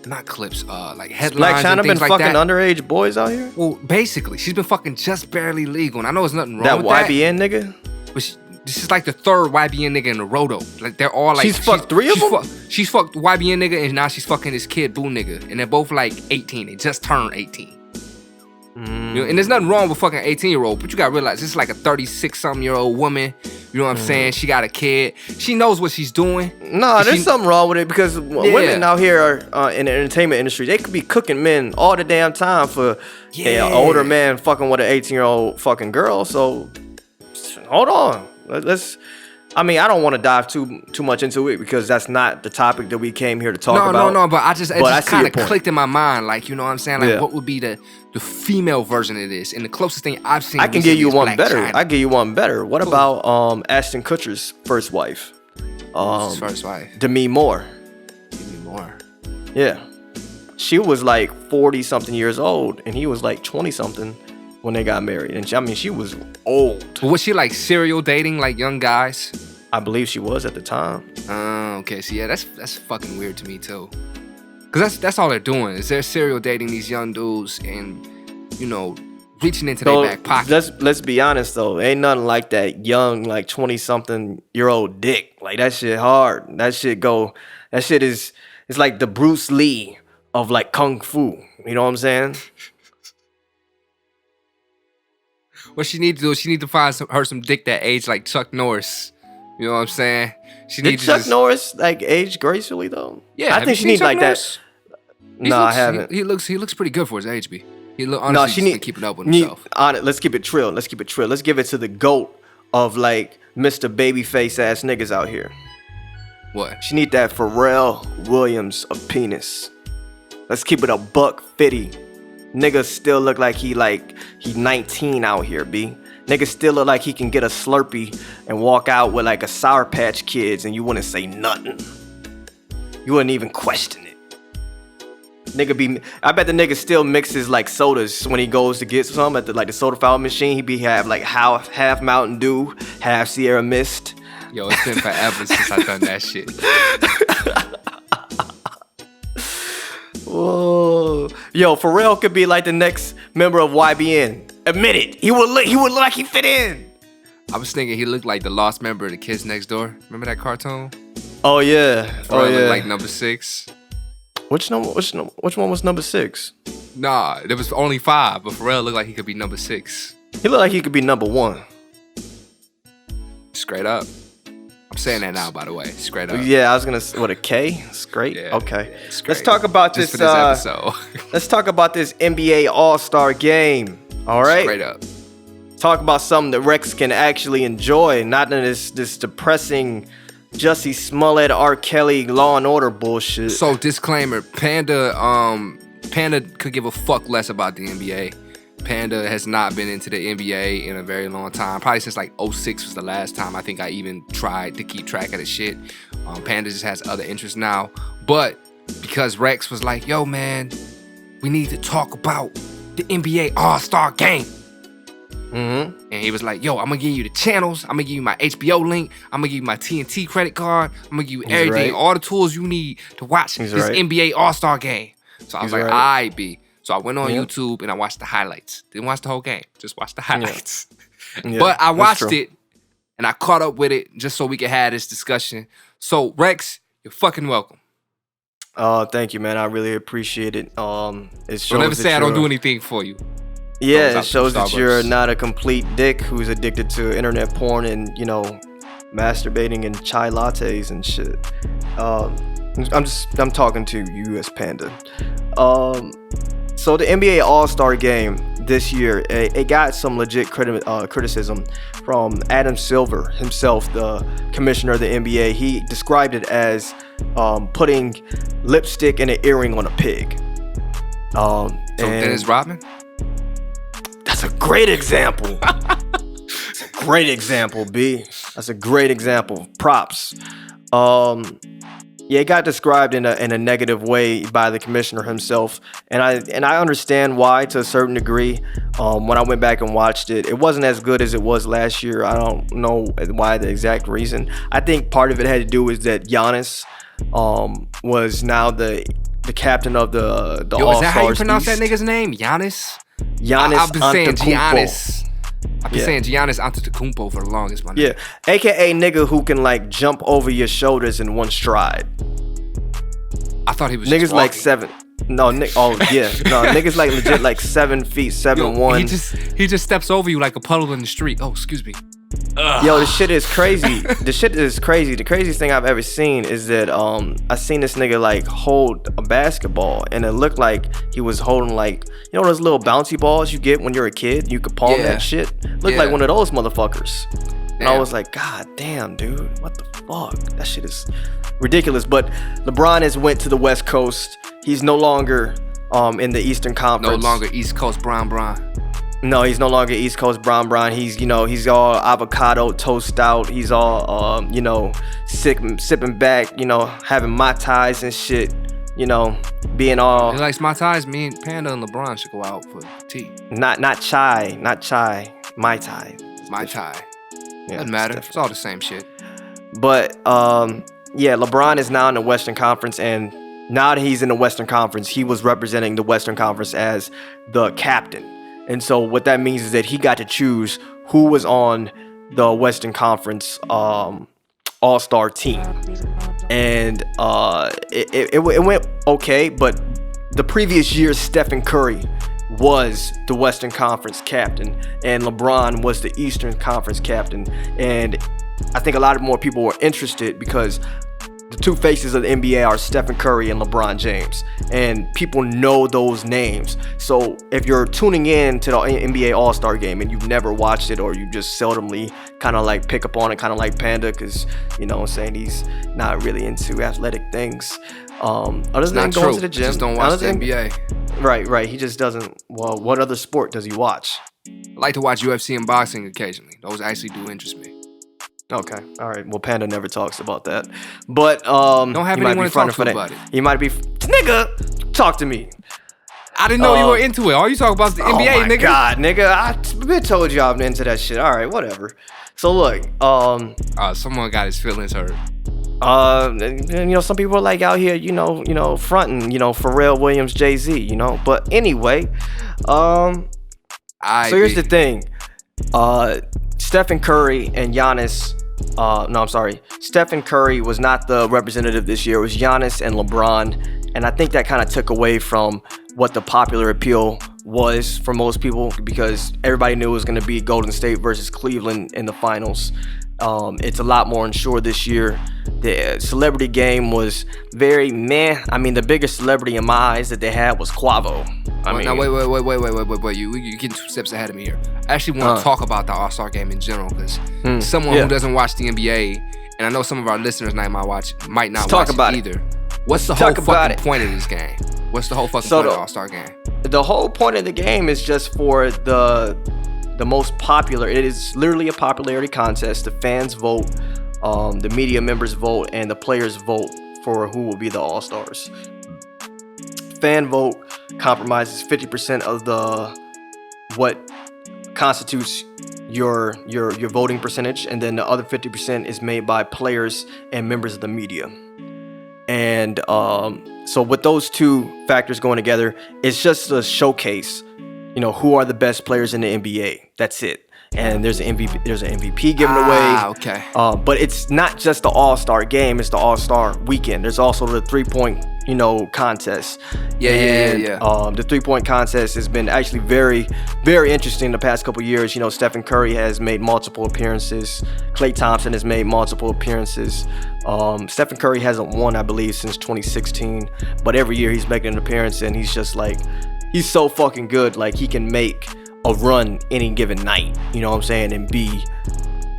not clips, like headlines. Black China and things been like fucking that. underage boys out here? Well, basically, she's been fucking just barely legal, and I know there's nothing wrong with that. That YBN nigga? But this is like the third YBN nigga in a row though. Like they're all like she's fucked 3 of them. She's fucked YBN nigga, and now she's fucking this kid Boo nigga, and they're both like 18. They just turned 18. And there's nothing wrong with fucking 18-year-old, but you gotta realize this is like a 36-something-year-old woman. You know what I'm saying? She got a kid. She knows what she's doing. Nah, there's something wrong with it because women out here are in the entertainment industry. They could be cooking men all the damn time for an older man fucking with an 18-year-old fucking girl. So hold on, let's I mean, I don't want to dive too much into it because that's not the topic that we came here to talk about. No, but it I just see kind your of point. clicked in my mind, like, you know what I'm saying? Like, Yeah. what would be the female version of this? And the closest thing I've seen I can give recently you is one Blac better. Chyna. I give you one better. What about Ashton Kutcher's first wife? His first wife. Demi Moore. Give me more. Yeah. She was like 40 something years old and he was like 20 something when they got married. And she was old. But was she like serial dating like young guys? I believe she was at the time. Okay. So yeah, that's fucking weird to me too. Cause that's all they're doing is they're serial dating these young dudes and, you know, reaching into their back pocket. Let's be honest though, ain't nothing like that young like 20 something year old dick. Like that shit hard. That shit is it's like the Bruce Lee of like kung fu. You know what I'm saying? What she need to do is she need to find some dick that aged like Chuck Norris. You know what I'm saying? She Did needs Chuck Norris like age gracefully though? Yeah, I have think you she needs seen like Chuck Norris? that. No, I haven't. He looks pretty good for his age, B. He look No, honestly she just need been keeping up with himself. Let's keep it trill. Let's give it to the GOAT of like Mr. Babyface ass niggas out here. What? She need that Pharrell Williams of penis. Let's keep it a $150. Nigga still look like he 19 out here, B. Nigga still look like he can get a Slurpee and walk out with like a Sour Patch Kids and you wouldn't say nothing. You wouldn't even question it. I bet the nigga still mixes like sodas when he goes to get some at the soda fountain machine. He have like half Mountain Dew, half Sierra Mist. Yo, it's been forever since I done that shit. Whoa. Yo, Pharrell could be like the next member of YBN. Admit it. He would look like he fit in. I was thinking he looked like the lost member of the Kids Next Door. Remember that cartoon? Oh yeah. Looked like number 6. Which one was number 6? Nah, there was only 5, but Pharrell looked like he could be number 6. He looked like he could be number 1. Straight up. I'm saying that now, by the way. Straight up. Yeah, I was gonna say, what, a K? Straight? Yeah, Okay. straight. Let's talk about Just this for this episode. let's talk about this NBA All-Star game. All right? Straight up. Talk about something that Rex can actually enjoy, not in this depressing Jussie Smollett, R. Kelly, Law and Order bullshit. So disclaimer, Panda could give a fuck less about the NBA. Panda has not been into the NBA in a very long time. Probably since like 06 was the last time I think I even tried to keep track of the shit. Panda just has other interests now. But because Rex was like, yo man, we need to talk about the NBA All-Star game. Mm-hmm. And he was like, yo, I'm gonna give you the channels. I'm gonna give you my HBO link. I'm gonna give you my TNT credit card. I'm gonna give you everything, right. all the tools you need to watch He's this right. NBA All-Star game. So I was He's like, right. I be. So I went on Yeah. YouTube and I watched the highlights. Didn't watch the whole game, just watched the highlights. Yeah, But I that's watched true. it and I caught up with it just so we could have this discussion. So Rex, you're fucking welcome. Oh, thank you, man. I really appreciate it. It shows Don't ever that say I don't you're- do anything for you. Yeah, Thumbs it up shows from that you're Starbucks. not a complete dick who's addicted to internet porn and, masturbating and chai lattes and shit. I'm talking to you as Panda. So the NBA All-Star Game this year, it got some legit criticism from Adam Silver himself, the commissioner of the NBA. He described it as putting lipstick and an earring on a pig. So Dennis Rodman? That's a great example. It's a great example, B. That's a great example. Props. Yeah, it got described in a negative way by the commissioner himself, and I understand why to a certain degree. When I went back and watched it, it wasn't as good as it was last year. I don't know why, the exact reason. I think part of it had to do with that Giannis was now the captain of the Yo, All-Stars is that how you pronounce East. that nigga's name? Giannis? Giannis I've been saying Antetokounmpo. Giannis. I've been Yeah. saying Giannis Antetokounmpo for the longest, my nigga. Yeah, aka nigga who can like jump over your shoulders in one stride. I thought he was Niggas just like walking. 7. No, niggas like legit like 7 feet, 7'1". He just steps over you like a puddle in the street. Oh, excuse me. Yo, this shit is crazy. The shit is crazy. The craziest thing I've ever seen is that I seen this nigga like hold a basketball, and it looked like he was holding like, those little bouncy balls you get when you're a kid. You could palm Yeah. that shit. Looked Yeah. like one of those motherfuckers. And I was like, God damn, dude, what the fuck? That shit is ridiculous. But LeBron has went to the West Coast. He's no longer in the Eastern Conference. No longer East Coast Bron. No, he's no longer East Coast Bron. He's, he's all avocado toast out. He's all, sipping back, having Mai Tais and shit, being all. He likes Mai Tais. Me and Panda and LeBron should go out for tea. Not chai, Mai Tai. Mai Tai. Yeah, Doesn't matter. It's all the same shit. But, LeBron is now in the Western Conference, and now that he's in the Western Conference, he was representing the Western Conference as the captain. And so what that means is that he got to choose who was on the Western Conference All-Star team. And it went okay, but the previous year, Stephen Curry was the Western Conference captain, and LeBron was the Eastern Conference captain. And I think a lot of more people were interested because the two faces of the NBA are Stephen Curry and LeBron James, and people know those names. So if you're tuning in to the NBA All-Star Game and you've never watched it, or you just seldomly kind of like pick up on it, kind of like Panda, because he's not really into athletic things. Other than going to the gym, just don't watch the NBA. Right. He just doesn't. Well, what other sport does he watch? I like to watch UFC and boxing occasionally. Those actually do interest me. Okay, all right. Well, Panda never talks about that, but don't have anyone to talk to about it. He might be nigga. Talk to me. I didn't know you were into it. All you talk about is the NBA, oh my nigga. God, nigga. I been told you I'm into that shit. All right, whatever. So look, someone got his feelings hurt. Some people are like out here, fronting, Pharrell Williams, Jay-Z, But anyway, so here's the thing. Stephen Curry and Giannis. Stephen Curry was not the representative this year. It was Giannis and LeBron. And I think that kind of took away from what the popular appeal was for most people, because everybody knew it was going to be Golden State versus Cleveland in the finals. It's a lot more unsure this year. The celebrity game was very meh. I mean, the biggest celebrity in my eyes that they had was Quavo. Now wait. You getting 2 steps ahead of me here. I actually want to talk about the All-Star game in general, because someone who doesn't watch the NBA, and I know some of our listeners might not watch it either. What's the whole fucking point of this game? What's the whole fucking point of the All-Star game? The whole point of the game is just for the most popular. It is literally a popularity contest. The fans vote, the media members vote, and the players vote for who will be the All-Stars. Fan vote compromises 50% of what constitutes your voting percentage, and then the other 50% is made by players and members of the media. And so with those two factors going together, it's just a showcase, who are the best players in the NBA. That's it. And there's an MVP given away. Okay. But it's not just the All-Star game, it's the All-Star weekend. There's also the 3-point, contest. Yeah. The 3-point contest has been actually very, very interesting the past couple years. Stephen Curry has made multiple appearances. Klay Thompson has made multiple appearances. Stephen Curry hasn't won, I believe, since 2016. But every year he's making an appearance, and he's just like, he's so fucking good. Like, he can make a run any given night, and be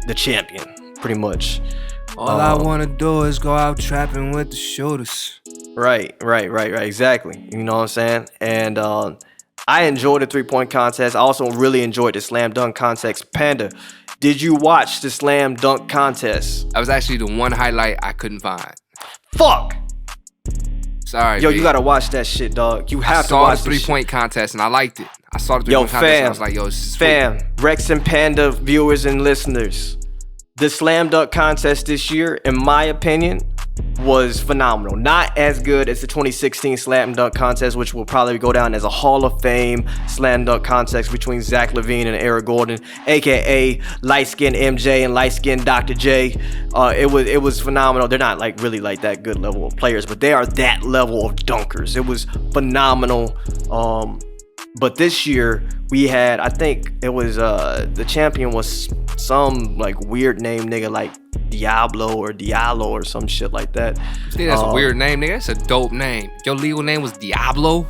the champion, pretty much. All I want to do is go out trapping with the shooters. Right, exactly. You know what I'm saying? And I enjoyed the 3-point contest. I also really enjoyed the slam dunk contest. Panda, did you watch the slam dunk contest? That was actually the one highlight I couldn't find. Fuck! Sorry, Yo, B. you gotta watch that shit, dog. You have to watch I saw the 3-point contest, and I liked it. I saw the 3-point contest, and I was like, yo, this is fam, Rex and Panda viewers and listeners, the slam dunk contest this year, in my opinion, was phenomenal. Not as good as the 2016 slam dunk contest, which will probably go down as a Hall of Fame slam dunk contest between Zach LaVine and Eric Gordon, aka light-skinned MJ and light-skinned Dr. J. It was phenomenal. They're not really that good level of players, but they are that level of dunkers. It was phenomenal. But this year we had, I think it was the champion was some weird name nigga like Diablo or some shit like that. You think that's a weird name, nigga? That's a dope name. Your legal name was Diablo?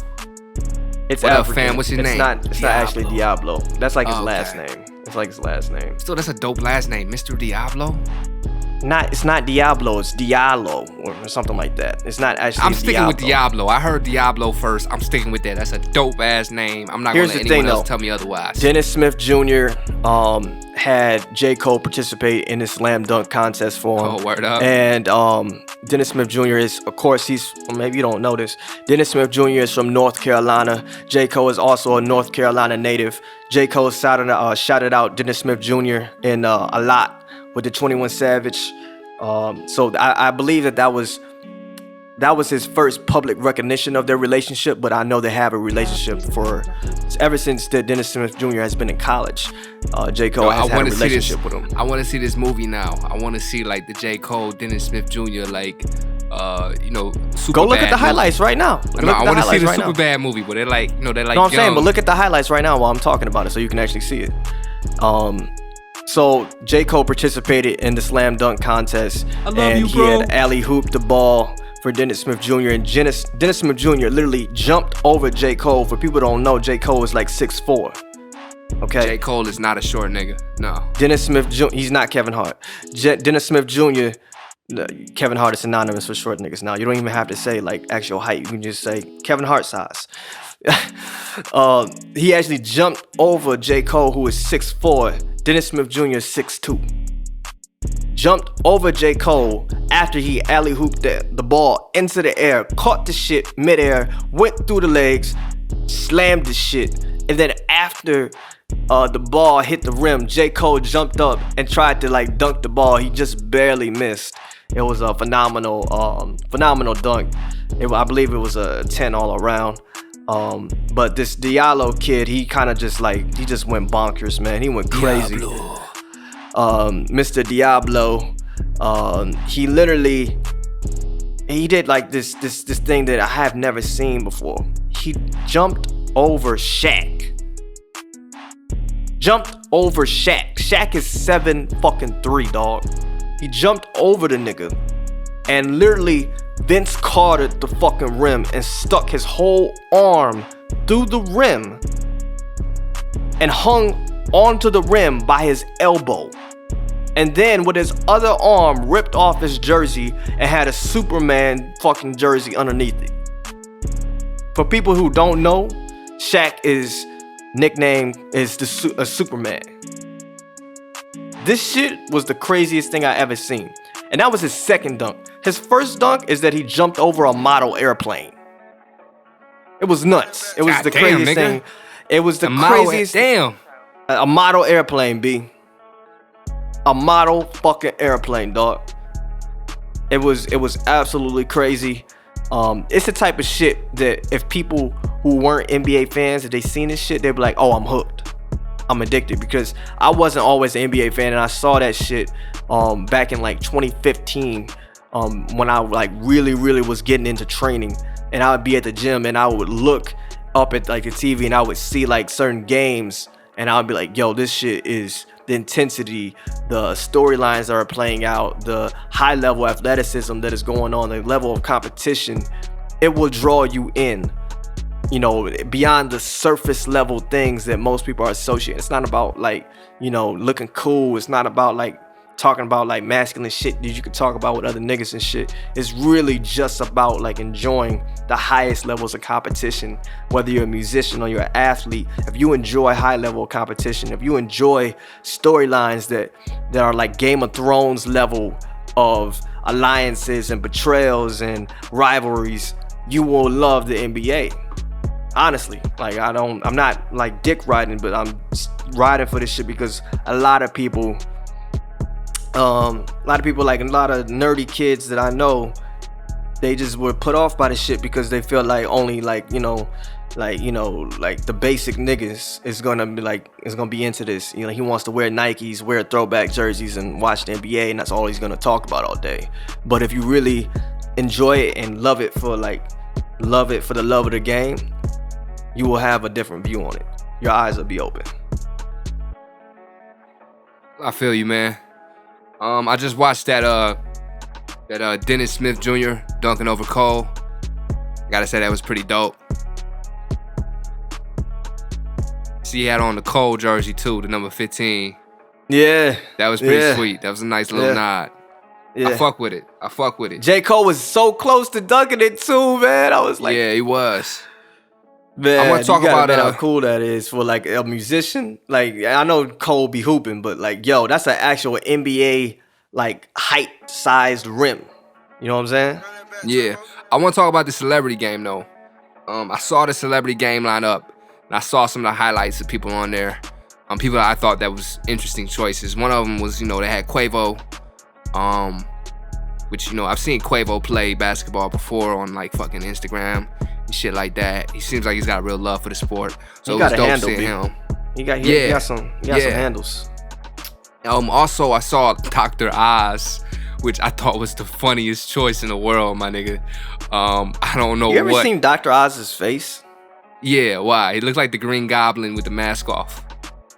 It's what African. Up, fam? What's his name? It's not actually Diablo. That's his last name. That's like his last name. Still, that's a dope last name, Mr. Diablo. It's not Diablo, it's Diallo or something like that. It's not actually I'm sticking with Diablo. Diablo. I heard Diablo first. I'm sticking with that. That's a dope ass name. I'm not Here's gonna let the anyone thing, else though. tell me otherwise. Dennis Smith Jr. Had J. Cole participate in the slam dunk contest for him. Oh, word up. And Dennis Smith Jr. is, of course, maybe you don't know this. Dennis Smith Jr. is from North Carolina. J. Cole is also a North Carolina native. J. Cole shouted out Dennis Smith Jr. in a lot with the 21 Savage. So I believe that was his first public recognition of their relationship, but I know they have a relationship ever since that Dennis Smith Jr. has been in college. J. Cole has had a relationship with him. I want to see this movie now. I want to see like the J. Cole, Dennis Smith Jr. like, super Go look bad at the highlights right now. I want to see the super bad movie, but they're like, they're like. No, I'm saying, young. but look at the highlights right now while I'm talking about it, so you can actually see it. So J. Cole participated in the slam dunk contest, and he had alley-hooped the ball for Dennis Smith Jr. And Dennis Smith Jr. literally jumped over J. Cole. For people who don't know, J. Cole is like 6'4". Okay. J. Cole is not a short nigga. No. Dennis Smith Jr. He's not Kevin Hart. Dennis Smith Jr. Kevin Hart is synonymous for short niggas now. You don't even have to say like actual height. You can just say Kevin Hart size. He actually jumped over J. Cole, who is 6'4". Dennis Smith Jr. is 6'2". Jumped over J. Cole after he alley-hooped the ball into the air, caught the shit midair, went through the legs, slammed the shit, and then after the ball hit the rim, J. Cole jumped up and tried to like dunk the ball. He just barely missed. It was a phenomenal dunk. I believe it was a 10 all around. But this Diallo kid, he kind of just went bonkers, man. He went crazy. Mr. Diablo, he did like this thing that I have never seen before. He jumped over Shaq. Shaq is 7'3", dog. He jumped over the nigga and literally Vince Cartered the fucking rim and stuck his whole arm through the rim and hung onto the rim by his elbow. And then with his other arm ripped off his jersey and had a Superman fucking jersey underneath it. For people who don't know, Shaq is nickname is a Superman. This shit was the craziest thing I ever seen. And that was his second dunk. His first dunk is that he jumped over a model airplane. It was nuts. It was the craziest thing. It was the craziest. Damn. A model airplane, B. A model fucking airplane, dog. It was absolutely crazy. It's the type of shit that if people who weren't NBA fans, if they seen this shit, they'd be like, oh, I'm hooked. I'm addicted, because I wasn't always an NBA fan, and I saw that shit back in like 2015 when I like really was getting into training, and I would be at the gym and I would look up at like the TV and I would see like certain games and I would be like, yo, this shit is the intensity, the storylines that are playing out, the high level athleticism that is going on, the level of competition. It will draw you in, you know, beyond the surface level things that most people are associating. It's not about like, you know, looking cool. It's not about like talking about like masculine shit that you could talk about with other niggas and shit. It's really just about like enjoying the highest levels of competition, whether you're a musician or you're an athlete. If you enjoy high level competition, if you enjoy storylines that are like Game of Thrones level of alliances and betrayals and rivalries, you will love the NBA. Honestly, like I'm not like dick riding, but I'm riding for this shit because a lot of people like a lot of nerdy kids that I know, they just were put off by the shit because they feel like only like the basic niggas is gonna be into this. You know, he wants to wear Nikes, wear throwback jerseys, and watch the NBA, and that's all he's gonna talk about all day. But if you really enjoy it and love it for the love of the game, you will have a different view on it. Your eyes will be open. I feel you, man. I just watched that Dennis Smith Jr. dunking over Cole. Gotta say that was pretty dope. See, he had on the Cole jersey too, the number 15. Yeah. That was pretty sweet. That was a nice little nod. Yeah. I fuck with it. J. Cole was so close to dunking it too, man. I was like, yeah, he was. man, I want to talk you gotta about admit how cool that is for like a musician. Like, I know Cole be hooping, but like, yo, that's an actual NBA like height-sized rim. You know what I'm saying? Yeah. I want to talk about the celebrity game though. I saw the celebrity game line up, and I saw some of the highlights of people on there. People that I thought that was interesting choices. One of them was, they had Quavo, which, I've seen Quavo play basketball before on like fucking Instagram and shit like that. He seems like he's got a real love for the sport. So he it was got a dope handle, seeing B. him. He got some handles. Also, I saw Dr. Oz, which I thought was the funniest choice in the world, my nigga. I don't know what. You ever seen Dr. Oz's face? Yeah, why? He looked like the Green Goblin with the mask off.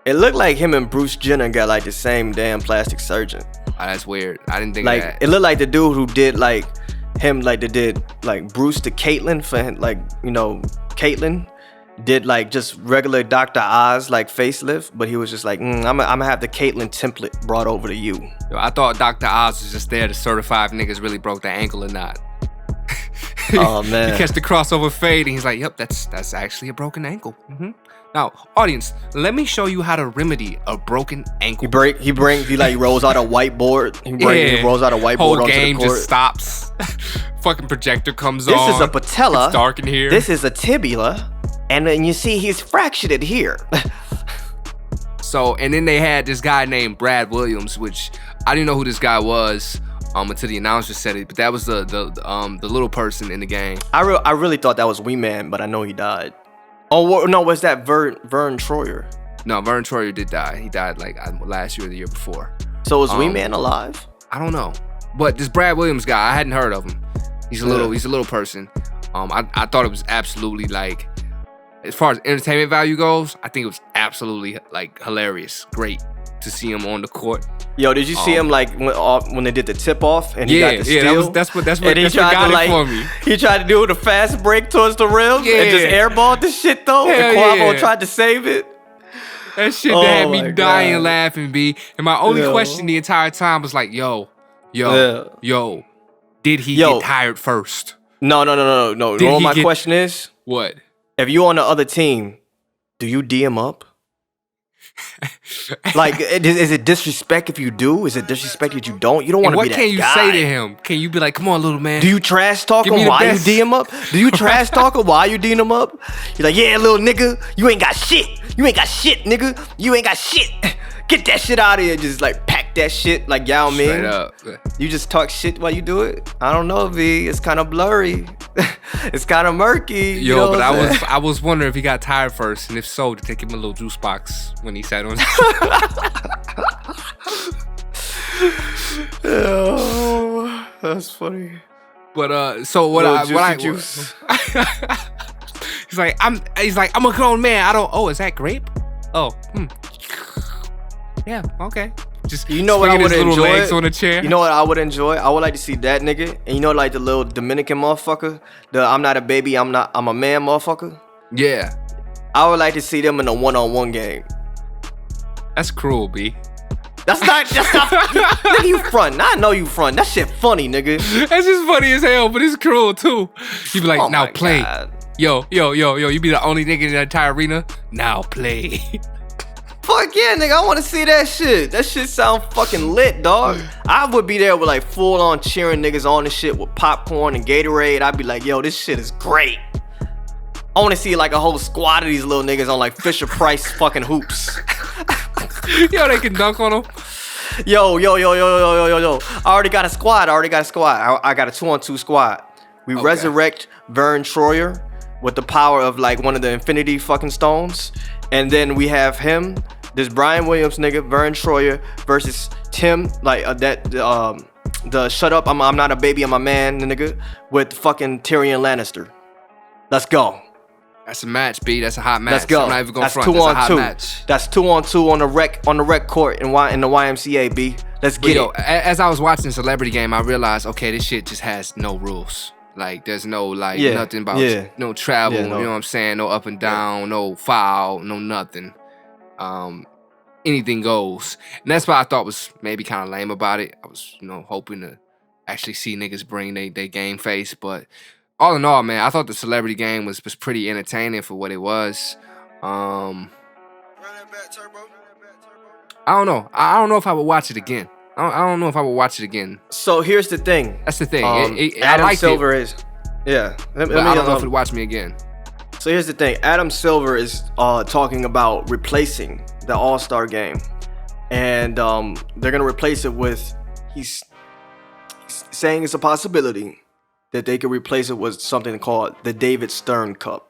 It looked like him and Bruce Jenner got like the same damn plastic surgeon. Oh, that's weird. I didn't think like, of that. It looked like the dude who did like him, like they did like Bruce to Caitlyn for him, like, Caitlyn did like just regular Dr. Oz like facelift, but he was just like, I'm gonna have the Caitlyn template brought over to you. Yo, I thought Dr. Oz was just there to certify if niggas really broke their ankle or not. Oh man. He catch the crossover fade and he's like, yep, that's actually a broken ankle. Now, audience, let me show you how to remedy a broken ankle. He rolls out a whiteboard. He rolls out a whiteboard Whole onto game the court. just stops. Fucking projector comes This on. is a patella. It's dark in here. This is a tibia. And then you see he's fractured it here. So, and then they had this guy named Brad Williams, which I didn't know who this guy was until the announcer said it. But that was the little person in the game. I really thought that was Wee Man, but I know he died. Oh no, was that Vern Troyer? No, Vern Troyer did die. He died like last year or the year before. So is Wee Man alive? I don't know, but this Brad Williams guy, I hadn't heard of him. He's a little person. I thought it was absolutely like, as far as entertainment value goes, I think it was absolutely like hilarious, great to see him on the court. Yo, did you see him like when they did the tip off and he got the steal? That's what and he tried got to, like, it for me. He tried to do the fast break towards the rim and just airballed the shit though. Hell and Quavo yeah. tried to save it. That shit that had me my dying God. laughing, B. And my only question the entire time was like, yo, did he get tired first? No. You know what my question is? What? If you on the other team, do you DM up? Like, is it disrespect if you do? Is it disrespect if you don't? You don't want to be that guy. What can you say to him? Can you be like, come on, little man? Do you trash talk Give him me the while you best. DM up? Do you trash talk him while you DM him up? You're like, yeah, little nigga, you ain't got shit. You ain't got shit, nigga. You ain't got shit. Get that shit out of here. Just like pack that shit like Yao Ming. Straight up. You just talk shit while you do it? I don't know, V. It's kind of blurry. It's kind of murky. Yo, you know but what I'm I was wondering if he got tired first, and if so, to take him a little juice box when he sat on. Oh, that's funny. But so what I juice. he's like I'm a grown man. I don't. Oh, is that grape? Oh, yeah, okay. Just You know what I swinging would his little enjoy? legs on a chair. You know what I would enjoy? I would like to see that nigga. And you know, like the little Dominican motherfucker, the I'm not a baby, I'm a man motherfucker. Yeah, I would like to see them in a one-on-one game. that's cruel, B. That's not nigga, you front. I know you front. That shit funny, nigga. That's just funny as hell, but it's cruel too. You be like, Oh now my play. God. Yo, you be the only nigga in the entire arena. Now play. Fuck yeah, nigga. I want to see that shit. That shit sound fucking lit, dog. I would be there with like full on cheering niggas on and shit with popcorn and Gatorade. I'd be like, yo, this shit is great. I want to see like a whole squad of these little niggas on like Fisher Price fucking hoops. Yo, they can dunk on them. Yo. I already got a squad. I got a 2-on-2 squad. We resurrect Vern Troyer with the power of like one of the Infinity fucking Stones. And then we have him, this Brian Williams nigga, Vern Troyer, versus Tim, like the shut up, I'm not a baby, I'm a man nigga, with fucking Tyrion Lannister. Let's go. That's a match, B. That's a hot match. Let's go. I'm not even gonna That's front. 2 That's a on hot 2. match. That's 2-on-2 on the rec court in the YMCA, B. Let's But get yo, it. as I was watching Celebrity Game, I realized, okay, this shit just has no rules. Like there's no Yeah, nothing about yeah. no travel. Yeah, no. You know what I'm saying? No up and down, no foul, no nothing. Anything goes, and that's what I thought was maybe kind of lame about it. I was hoping to actually see niggas bring they game face, but all in all, man, I thought the celebrity game was pretty entertaining for what it was. I don't know. I don't know if I would watch it again. I don't know if I would watch it again. So here's the thing. That's the thing. I Adam liked Silver it, is, yeah. but I don't know if it'd watch me again. So here's the thing. Adam Silver is talking about replacing the All-Star game, and they're gonna replace it with. He's saying it's a possibility that they could replace it with something called the David Stern Cup.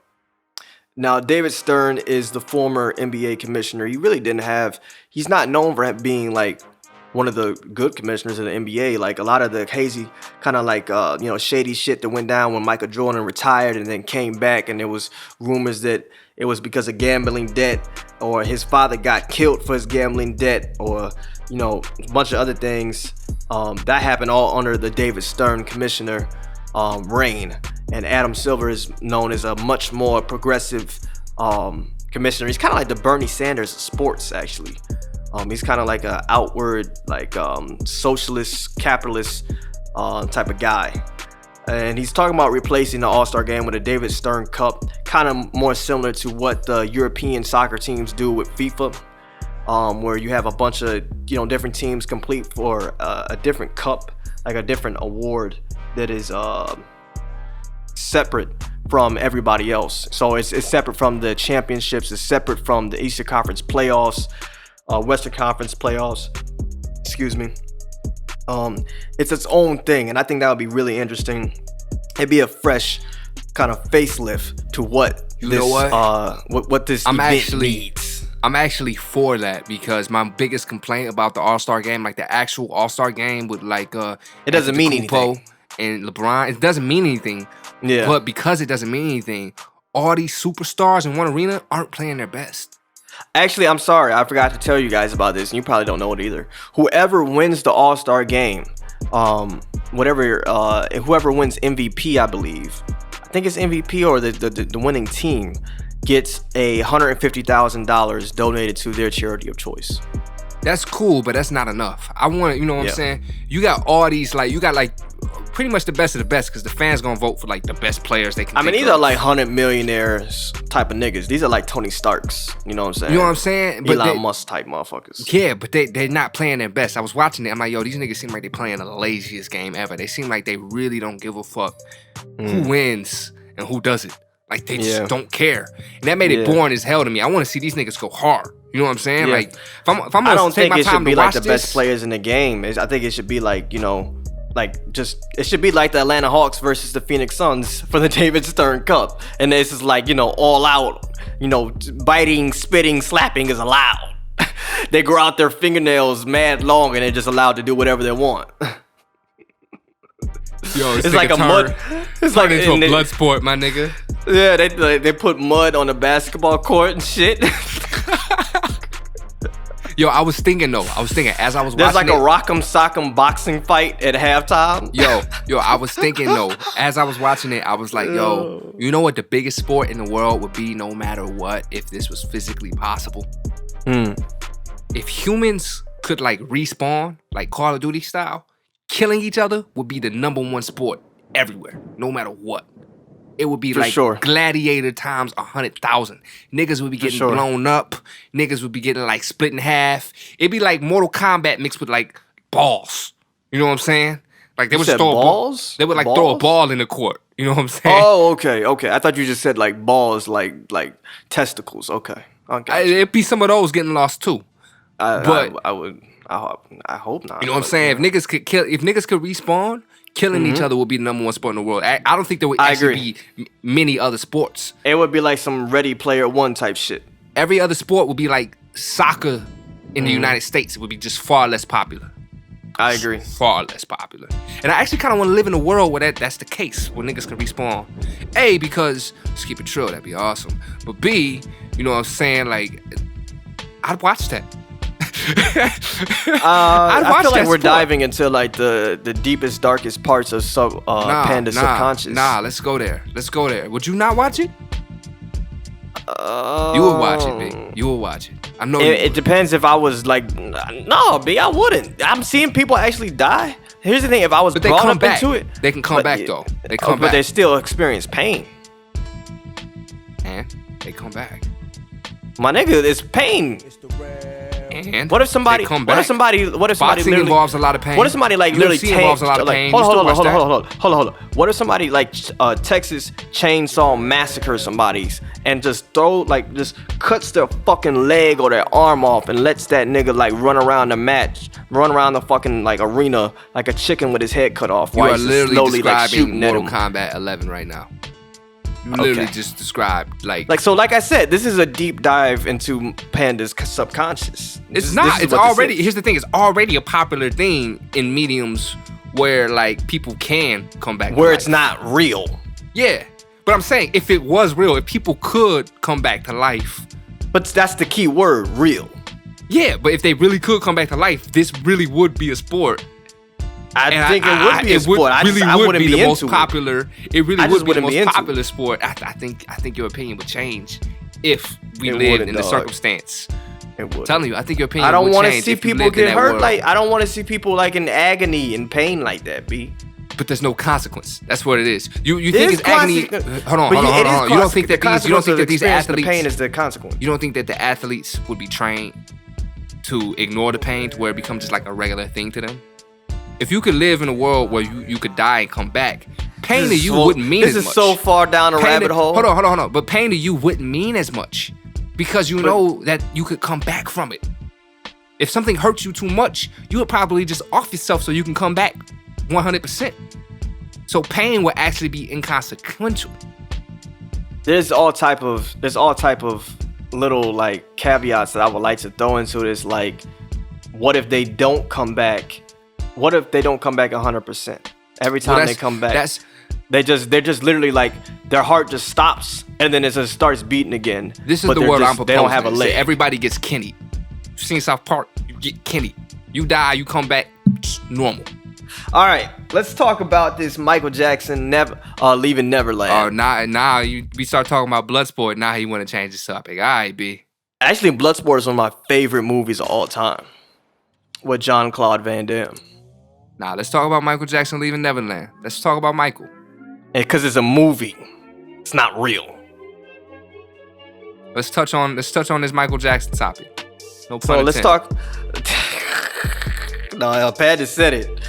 Now, David Stern is the former NBA commissioner. He's not known for being like one of the good commissioners in the NBA. Like a lot of the hazy kind of like shady shit that went down when Michael Jordan retired and then came back, and there was rumors that it was because of gambling debt, or his father got killed for his gambling debt, or a bunch of other things. That happened all under the David Stern commissioner reign. And Adam Silver is known as a much more progressive commissioner. He's kind of like the Bernie Sanders of sports, actually. He's kind of like an outward, like socialist, capitalist type of guy. And he's talking about replacing the All-Star game with a David Stern Cup, kind of more similar to what the European soccer teams do with FIFA, where you have a bunch of different teams compete for a different cup, like a different award that is separate from everybody else. So it's separate from the championships. It's separate from the Eastern Conference playoffs, Western Conference playoffs. Excuse me. It's its own thing, and I think that would be really interesting. It'd be a fresh kind of facelift to what what this event needs. I'm actually for that, because my biggest complaint about the All-Star game, like the actual All-Star game with it doesn't mean anything. And LeBron, it doesn't mean anything. Yeah. But because it doesn't mean anything, all these superstars in one arena aren't playing their best. Actually, I'm sorry, I forgot to tell you guys about this, and you probably don't know it either. Whoever wins the All-Star game, whoever wins MVP, I believe. I think it's MVP or the winning team gets $150,000 donated to their charity of choice. That's cool, but that's not enough. I want to, what I'm saying? You got all these, pretty much the best of the best, because the fans gonna vote for the best players they can. I mean, these are like 100 millionaires type of niggas. These are like Tony Starks. You know what I'm saying? You know what I'm saying? But Elon Musk type motherfuckers. Yeah, but they're not playing their best. I was watching it. I'm like, yo, these niggas seem like they playing the laziest game ever. They seem like they really don't give a fuck who wins and who doesn't. Like they just don't care, and that made it boring as hell to me. I want to see these niggas go hard. You know what I'm saying? Yeah. Like if I'm gonna I don't take think my it time should be to like watch the this, best players in the game. I think it should be like it should be like the Atlanta Hawks versus the Phoenix Suns for the David Stern Cup, and this is like all out. Biting, spitting, slapping is allowed. They grow out their fingernails mad long, and they're just allowed to do whatever they want. yo, It's like a mud. It's like into a blood sport, my nigga. Yeah, they put mud on the basketball court and shit. Yo, I was thinking as I was There's watching like a rock'em sock'em boxing fight at halftime. Yo, I was thinking as I was watching it, I was like, yo, you know what the biggest sport in the world would be no matter what if this was physically possible? If humans could respawn, like Call of Duty style, killing each other would be the #1 sport everywhere, no matter what. It would be gladiator times 100,000. Niggas would be getting blown up. Niggas would be getting split in half. It'd be like Mortal Kombat mixed with balls. You know what I'm saying? Like they would throw balls. They would throw a ball in the court. You know what I'm saying? Oh, okay. I thought you just said balls, like testicles. Okay. It'd be some of those getting lost too. I hope not. You know what I'm saying? If niggas could respawn, killing each other would be the #1 sport in the world. I don't think there would actually be many other sports. It would be like some Ready Player One type shit. Every other sport would be like soccer in the United States. It would be just far less popular. I agree. Far less popular. And I actually kind of want to live in a world where that's the case, where niggas can respawn. A, because, let's keep it true, that'd be awesome. But B, you know what I'm saying? I'd watch that. I feel like we're sport. diving into like the deepest, darkest parts of Panda's subconscious. Nah, let's go there. Would you not watch it? You would watch it, B. You would watch it. I know. It depends if I was like, no, B, I wouldn't. I'm seeing people actually die. Here's the thing: if I was But they brought come up back. into it, They can come back though. They come but back. they still experience pain. And they come back. My nigga, it's pain. And What if somebody? they come What if back. somebody? What if somebody Boxing literally involves a lot of pain. What if somebody like literally UFC involves a lot of like, pain. Hold You on, still hold watch on. What if somebody like Texas Chainsaw Massacre somebody's and just just cuts their fucking leg or their arm off and lets that nigga like run around the fucking like arena like a chicken with his head cut off You while are he's literally slowly like describing shooting at Mortal him. Kombat 11 right now. You literally Okay. just described like Like I said, this is a deep dive into Panda's subconscious. it's This not. is It's what this already. is. Here's the thing. It's already a popular thing in mediums where like people can come back. to where life. it's not real. Yeah, but I'm saying if it was real, if people could come back to life. But that's the key word, real. Yeah, but if they really could come back to life, this really would be a sport. I And think it would be a sport. I would wouldn't be be the most into it. popular. It really I just would be the wouldn't be most into popular sport. I think your opinion would change if we It lived wouldn't, in the dog. circumstance. It would. I'm telling you, I think your opinion I don't would want to change see if you people lived in get that hurt. world. Like I don't want to see people like in agony and pain like that. B. But there's no consequence. That's what it is. You It think is it's agony? consequence. Hold on, But hold on, yeah, it hold is on. You don't think that consequence. these? You don't think that these Experience the athletes? pain is the consequence. You don't think that the athletes would be trained to ignore the pain to where it becomes just like a regular thing to them? If you could live in a world where you could die and come back, pain to This is you so- wouldn't mean as This much. is so far down a Pain rabbit to- hole. Hold on. But pain to you wouldn't mean as much because you know that you could come back from it. If something hurts you too much, you would probably just off yourself so you can come back 100%. So pain would actually be inconsequential. There's all type of little like caveats that I would like to throw into this. Like, what if they don't come back? What if they don't come back 100%? Every time they come back, they're just literally like their heart just stops and then it just starts beating again. This is But the they're word just- I'm proposing. They don't have a Say leg. everybody gets Kenny. You seen South Park? You get Kenny. You die, you come back, it's normal. All right, let's talk about this Michael Jackson leaving Neverland. Now we start talking about Bloodsport. Now he want to change the topic. All right, B. Actually, Bloodsport is one of my favorite movies of all time with Jean-Claude Van Damme. Now let's talk about Michael Jackson leaving Neverland. Let's talk about Michael. Because it's a movie, it's not real. Let's touch on this Michael Jackson topic. No pun So let's intended. talk. No, Panda said it.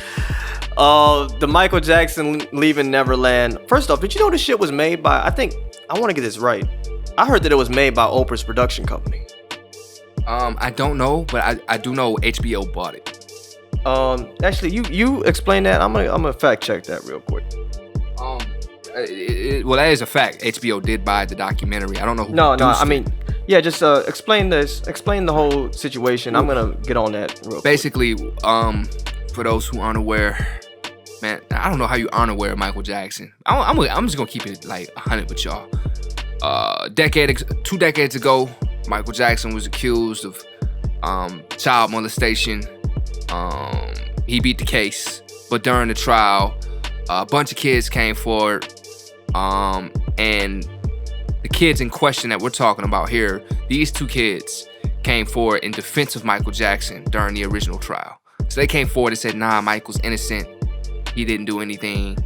The Michael Jackson leaving Neverland. First off, did you know this shit was made by? I want to get this right. I heard that it was made by Oprah's production company. I don't know, but I do know HBO bought it. Actually, you explain that. I'm gonna fact check that real quick. Well, that is a fact. HBO did buy the documentary. I don't know who. No, produced I it. mean, yeah, just explain this. Explain the whole situation. I'm gonna get on that real quick. Basically, for those who aren't aware, man, I don't know how you aren't aware of Michael Jackson. I'm just gonna keep it like 100 with y'all. 2 decades ago, Michael Jackson was accused of child molestation. He beat the case, but during the trial, a bunch of kids came forward, and the kids in question that we're talking about here, these 2 kids came forward in defense of Michael Jackson during the original trial. So they came forward and said, nah, Michael's innocent. He didn't do anything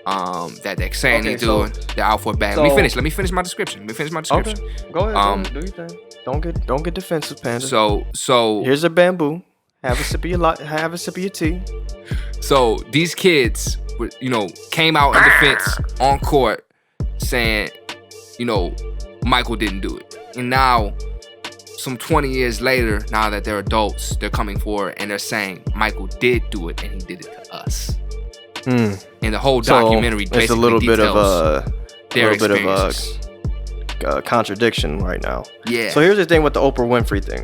that they're saying he's doing. They're out for bad. Let me finish my description. Okay, go ahead. Do your thing. Don't get defensive, Panda. So Here's a bamboo. Have a sip of your tea. So these kids, came out in defense on court saying, Michael didn't do it. And now, some 20 years later, now that they're adults, they're coming forward and they're saying Michael did do it and he did it to us. And the whole documentary basically it's a little bit of their experiences. Contradiction right now. Yeah. So here's the thing with the Oprah Winfrey thing.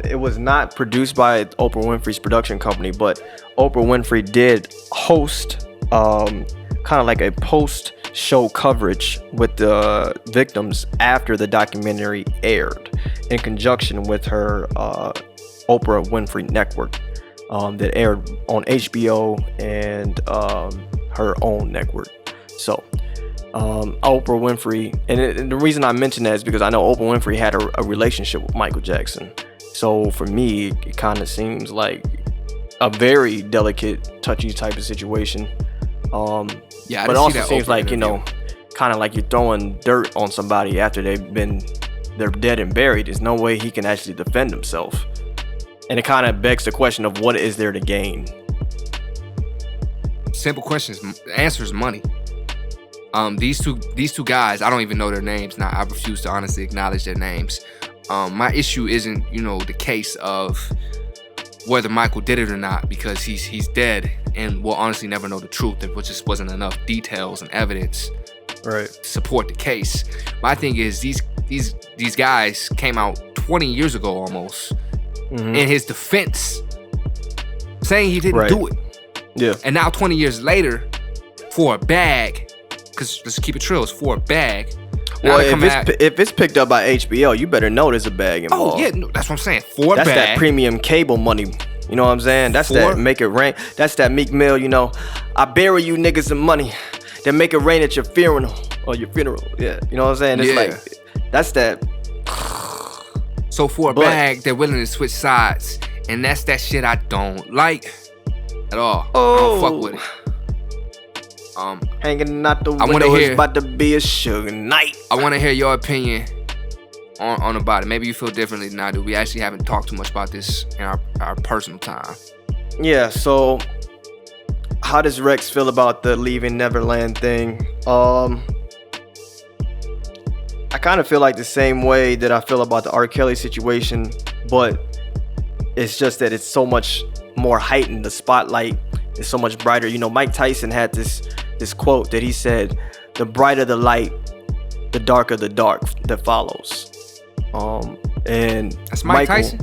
It was not produced by Oprah Winfrey's production company, but Oprah Winfrey did host kind of like a post-show coverage with the victims after the documentary aired, in conjunction with her Oprah Winfrey Network that aired on HBO and her own network. So Oprah Winfrey, and the reason I mention that is because I know Oprah Winfrey had a relationship with Michael Jackson. So for me, it kind of seems like a very delicate, touchy type of situation. But it also seems like, you know, kind of like you're throwing dirt on somebody after they're dead and buried. There's no way he can actually defend himself. And it kind of begs the question of what is there to gain? Simple questions. The answer is money. These two guys, I don't even know their names now. I refuse to honestly acknowledge their names. My issue isn't, you know, the case of whether Michael did it or not, because he's dead and we'll honestly never know the truth. There just wasn't enough details and evidence to support the case. My thing is these guys came out 20 years ago almost in his defense saying he didn't do it. Yeah. And now 20 years later, for a bag, because let's keep it real, it's for a bag. Well, if it's picked up by HBO, you better know there's a bag involved. Oh yeah, no, that's what I'm saying. For a bag. That's that premium cable money. You know what I'm saying? That's that make it rain. That's that Meek Mill, you know. I bury you niggas in money, then make it rain at your funeral. Yeah. You know what I'm saying? It's like, that's that. So for a bag, they're willing to switch sides. And that's that shit I don't like at all. I don't fuck with it. Hanging out the window is about to be a sugar night. I want to hear your opinion on about it. Maybe you feel differently than I do. We actually haven't talked too much about this in our personal time. Yeah, so how does Rex feel about the Leaving Neverland thing? I kind of feel like the same way that I feel about the R. Kelly situation, but it's just that it's so much more heightened. The spotlight is so much brighter. You know, Mike Tyson had this quote that he said, "The brighter the light, the darker the dark that follows." And that's Mike Tyson.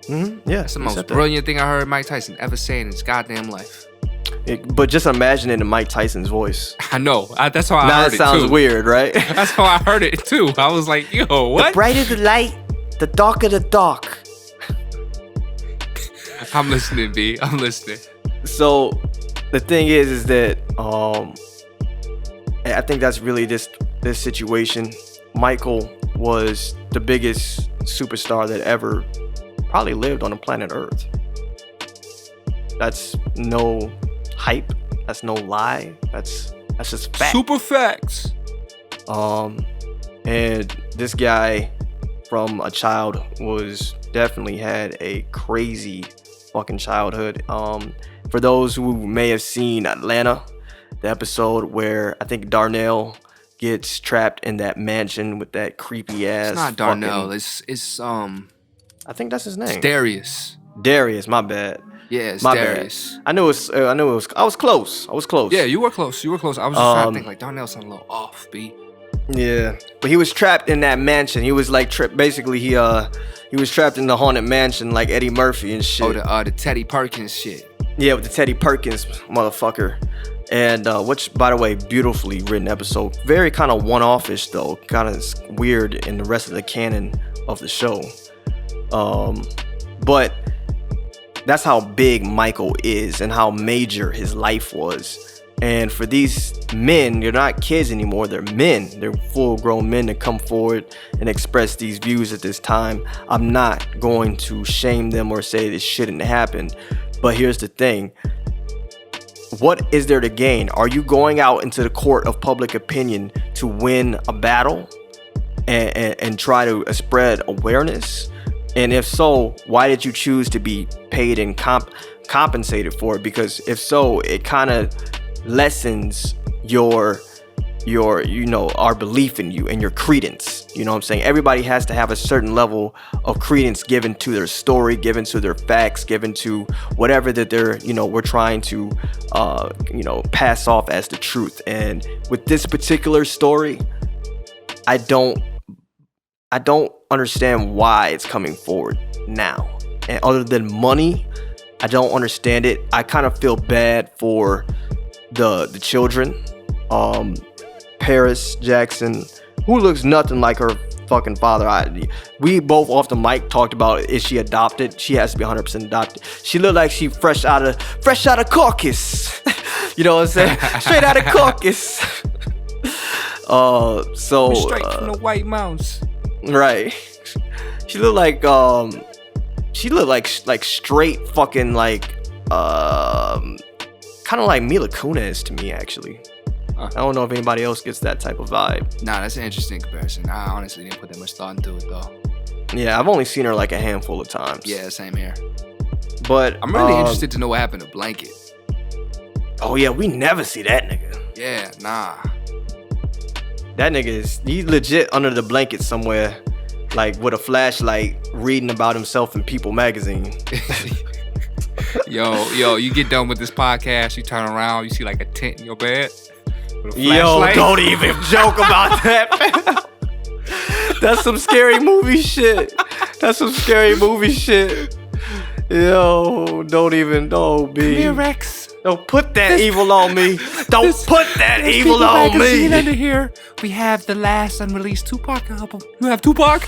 Yeah, that's the most brilliant thing I heard Mike Tyson ever say in his goddamn life. But just imagine it in Mike Tyson's voice. I know. That's how I heard it too. That sounds weird, right? That's how I heard it too. I was like, yo, what? The brighter the light, the darker the dark. I'm listening, B. I'm listening. So the thing is that I think that's really this situation. Michael was the biggest superstar that ever probably lived on the planet Earth. That's no hype. That's no lie. That's just fact. Super facts. And this guy from a child was definitely had a crazy fucking childhood. For those who may have seen Atlanta, the episode where I think Darnell gets trapped in that mansion with that creepy ass. It's not Darnell. It's I think that's his name. It's Darius. Darius, my bad. Yeah, it's my Darius. Bad. I knew it was. I was close. Yeah, you were close. I was just trying to think like Darnell sounded a little off, B. Yeah, but he was trapped in that mansion. He was like basically he was trapped in the haunted mansion like Eddie Murphy and shit. Oh, the Teddy Perkins shit. Yeah, with the Teddy Perkins motherfucker. And which, by the way, beautifully written episode. Very kind of one-off-ish though. Kind of weird in the rest of the canon of the show. But that's how big Michael is and how major his life was. And for these men, they're not kids anymore. They're men. They're full-grown men that come forward and express these views at this time. I'm not going to shame them or say this shouldn't happen. But here's the thing. What is there to gain? Are you going out into the court of public opinion to win a battle and try to spread awareness? And if so, why did you choose to be paid and compensated for it? Because if so, it kind of lessens your our belief in you and your credence. You know what I'm saying? Everybody has to have a certain level of credence given to their story, given to their facts, given to whatever that they're, we're trying to pass off as the truth. And with this particular story, I don't understand why it's coming forward now. And other than money, I don't understand it. I kind of feel bad for the children. Paris Jackson, who looks nothing like her fucking father. We both off the mic talked about, is she adopted? She has to be 100% adopted. She looked like she fresh out of caucus. You know what I'm saying? Straight out of caucus. Straight from the White Mountains. Right. She looked like straight fucking like kind of like Mila Kunis to me, actually. I don't know if anybody else gets that type of vibe. Nah, that's an interesting comparison. I honestly didn't put that much thought into it though. Yeah, I've only seen her like a handful of times. Yeah, same here. But I'm really interested to know what happened to Blanket. Oh yeah, we never see that nigga. Yeah, nah. That nigga he's legit under the blanket somewhere, like with a flashlight, reading about himself in People magazine. Yo, you get done with this podcast, you turn around, you see like a tent in your bed. Yo, don't even joke about that. That's some scary movie shit. Yo, don't be. Come here, Rex. Don't put that evil on me. Don't put that evil on me. Under here, we have the last unreleased Tupac album. You have Tupac?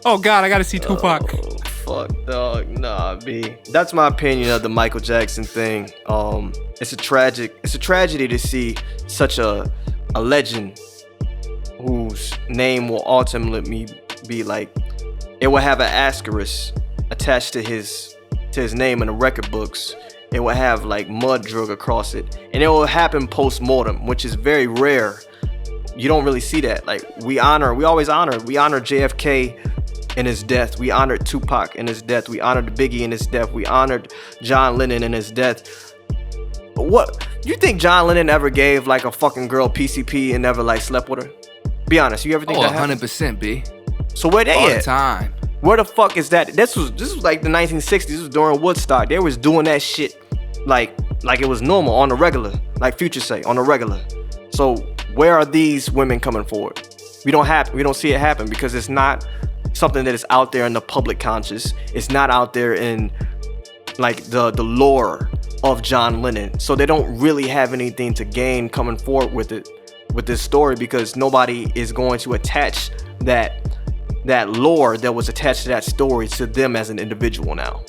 Oh God, I gotta see Tupac. Oh, fuck, dog. Nah, B. That's my opinion of the Michael Jackson thing. It's a tragedy to see such a legend whose name will ultimately be like, it will have an asterisk attached to his name in the record books. It will have like mud drug across it, and it will happen post-mortem, which is very rare. You don't really see that. Like we always honor JFK in his death. We honored Tupac in his death. We honored Biggie in his death. We honored John Lennon in his death. What you think John Lennon ever gave like a fucking girl PCP and never like slept with her? Be honest, you ever think that happened? 100%, B. So where they All at? the time. Where the fuck is that? This was like the 1960s. This was during Woodstock. They was doing that shit like it was normal on the regular, like Future say, on the regular. So where are these women coming forward? We don't see it happen because it's not something that is out there in the public conscious. It's not out there in like the lore of John Lennon. So they don't really have anything to gain coming forward with this story, because nobody is going to attach that lore that was attached to that story to them as an individual now.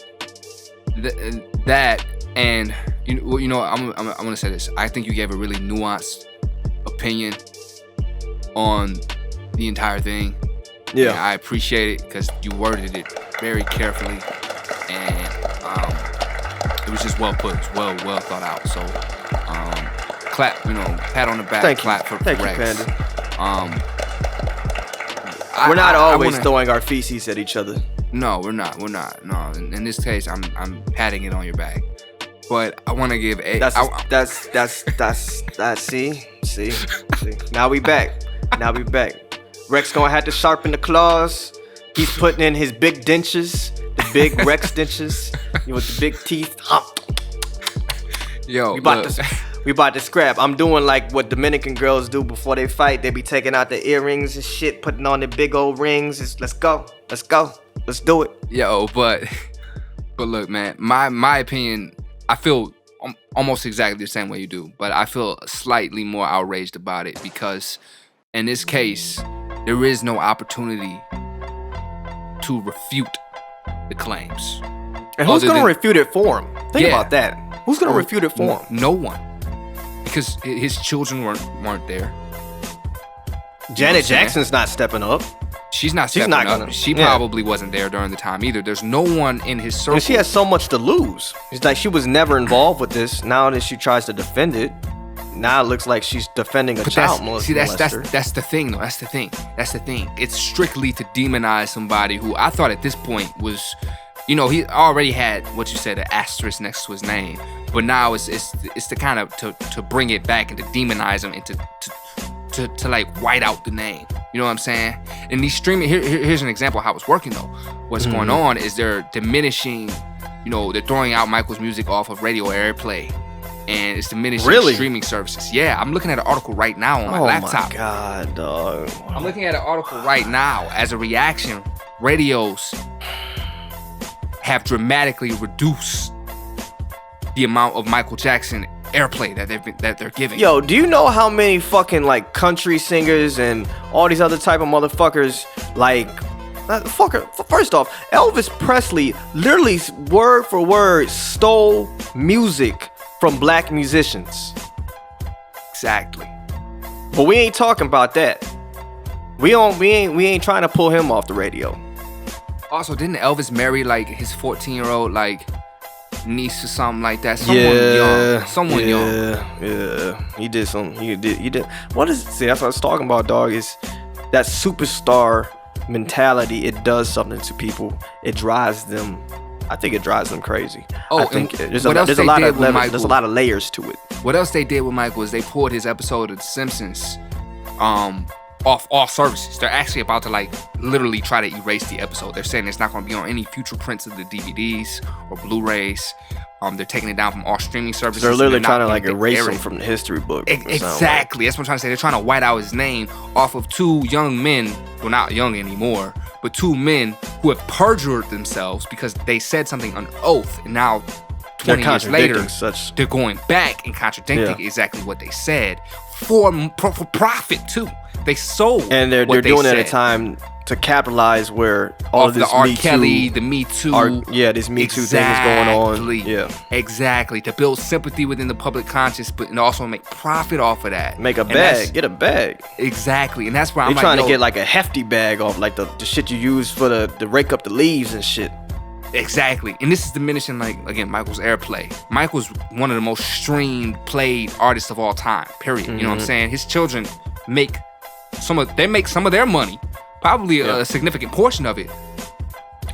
That and you know I'm gonna say this. I think you gave a really nuanced opinion on the entire thing. Yeah, and I appreciate it because you worded it very carefully, and it was just well put. It's well thought out. So clap, pat on the back. Clap for Thank Rex. you, Panda. We're not always throwing our feces at each other. No, we're not. No, in this case, I'm patting it on your back. But I want to give a. That's see. Now we back. Rex gonna have to sharpen the claws. He's putting in his big dentures, the big Rex dentures, with the big teeth. Yo, we about to scrap. I'm doing like what Dominican girls do before they fight. They be taking out the earrings and shit, putting on their big old rings. Let's go. Let's do it. Yo, but look, man, my opinion, I feel almost exactly the same way you do, but I feel slightly more outraged about it because in this case, there is no opportunity to refute the claims. And who's gonna refute it for him? Think about that. Who's gonna refute it for him? No one. Because his children weren't there. Janet Jackson's not stepping up. She's not stepping up. She probably wasn't there during the time either. There's no one in his circle. And she has so much to lose. It's like she was never involved with this. Now that she tries to defend it, now it looks like she's defending a child molester. See, that's the thing, though. That's the thing. It's strictly to demonize somebody who I thought at this point was, he already had what you said, an asterisk next to his name. But now it's to kind of to bring it back and to demonize him and to like white out the name. You know what I'm saying? And these streaming, here's an example of how it's working though. What's going on is they're diminishing, they're throwing out Michael's music off of radio airplay. And it's diminishing streaming services. Yeah, I'm looking at an article right now on my laptop. Oh my God, dog. I'm looking at an article right now. As a reaction, radios have dramatically reduced the amount of Michael Jackson airplay that they're giving. Yo, do you know how many fucking like country singers and all these other type of motherfuckers like first off, Elvis Presley literally word for word stole music from black musicians. Exactly. But we ain't talking about that. We ain't trying to pull him off the radio. Also, didn't Elvis marry like his 14-year-old like niece or something like that? Someone young. Yeah. He did something. He did. See, that's what I was talking about, dog, is that superstar mentality. It does something to people. It drives them. I think it drives them crazy. I think there's a lot of layers to it. What else they did with Michael is they pulled his episode of The Simpsons off all services. They're actually about to like literally try to erase the episode. They're saying it's not going to be on any future prints of the DVDs or Blu-rays. They're taking it down from all streaming services. They're literally trying to like erase him from the history book. Exactly. That's what I'm trying to say. They're trying to white out his name off of two young men. Well, not young anymore, but two men who have perjured themselves because they said something on oath, and now 20 years later, they're going back and contradicting exactly what they said for profit too. They sold, and they're doing it at a time to capitalize where all of this the R. Kelly, the Me Too, this Me Too thing is going on. Yeah, exactly, to build sympathy within the public conscious, but and also make profit off of that. Make a bag, get a bag. Exactly, and that's where I'm trying to get like a hefty bag off, like the shit you use for to rake up the leaves and shit. Exactly, and this is diminishing, like, again, Michael's airplay. Michael's one of the most streamed, played artists of all time, period. You know what I'm saying? His children make some of their money, probably a significant portion of it.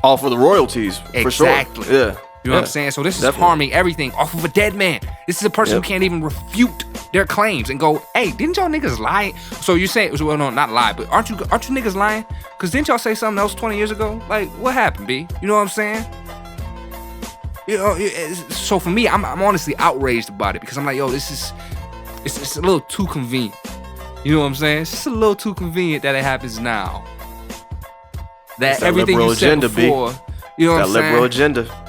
All for the royalties, for sure. Exactly. Yeah. You know what I'm saying? So this is harming everything off of a dead man. This is a person who can't even refute their claims and go, hey, didn't y'all niggas lie? So you say, well, no, not lie, but aren't you niggas lying? Because didn't y'all say something else 20 years ago? Like, what happened, B? You know what I'm saying? You know, so for me, I'm honestly outraged about it because I'm like, yo, it's a little too convenient. You know what I'm saying? It's just a little too convenient that it happens now. That everything you said before, you know what I'm saying? That liberal agenda.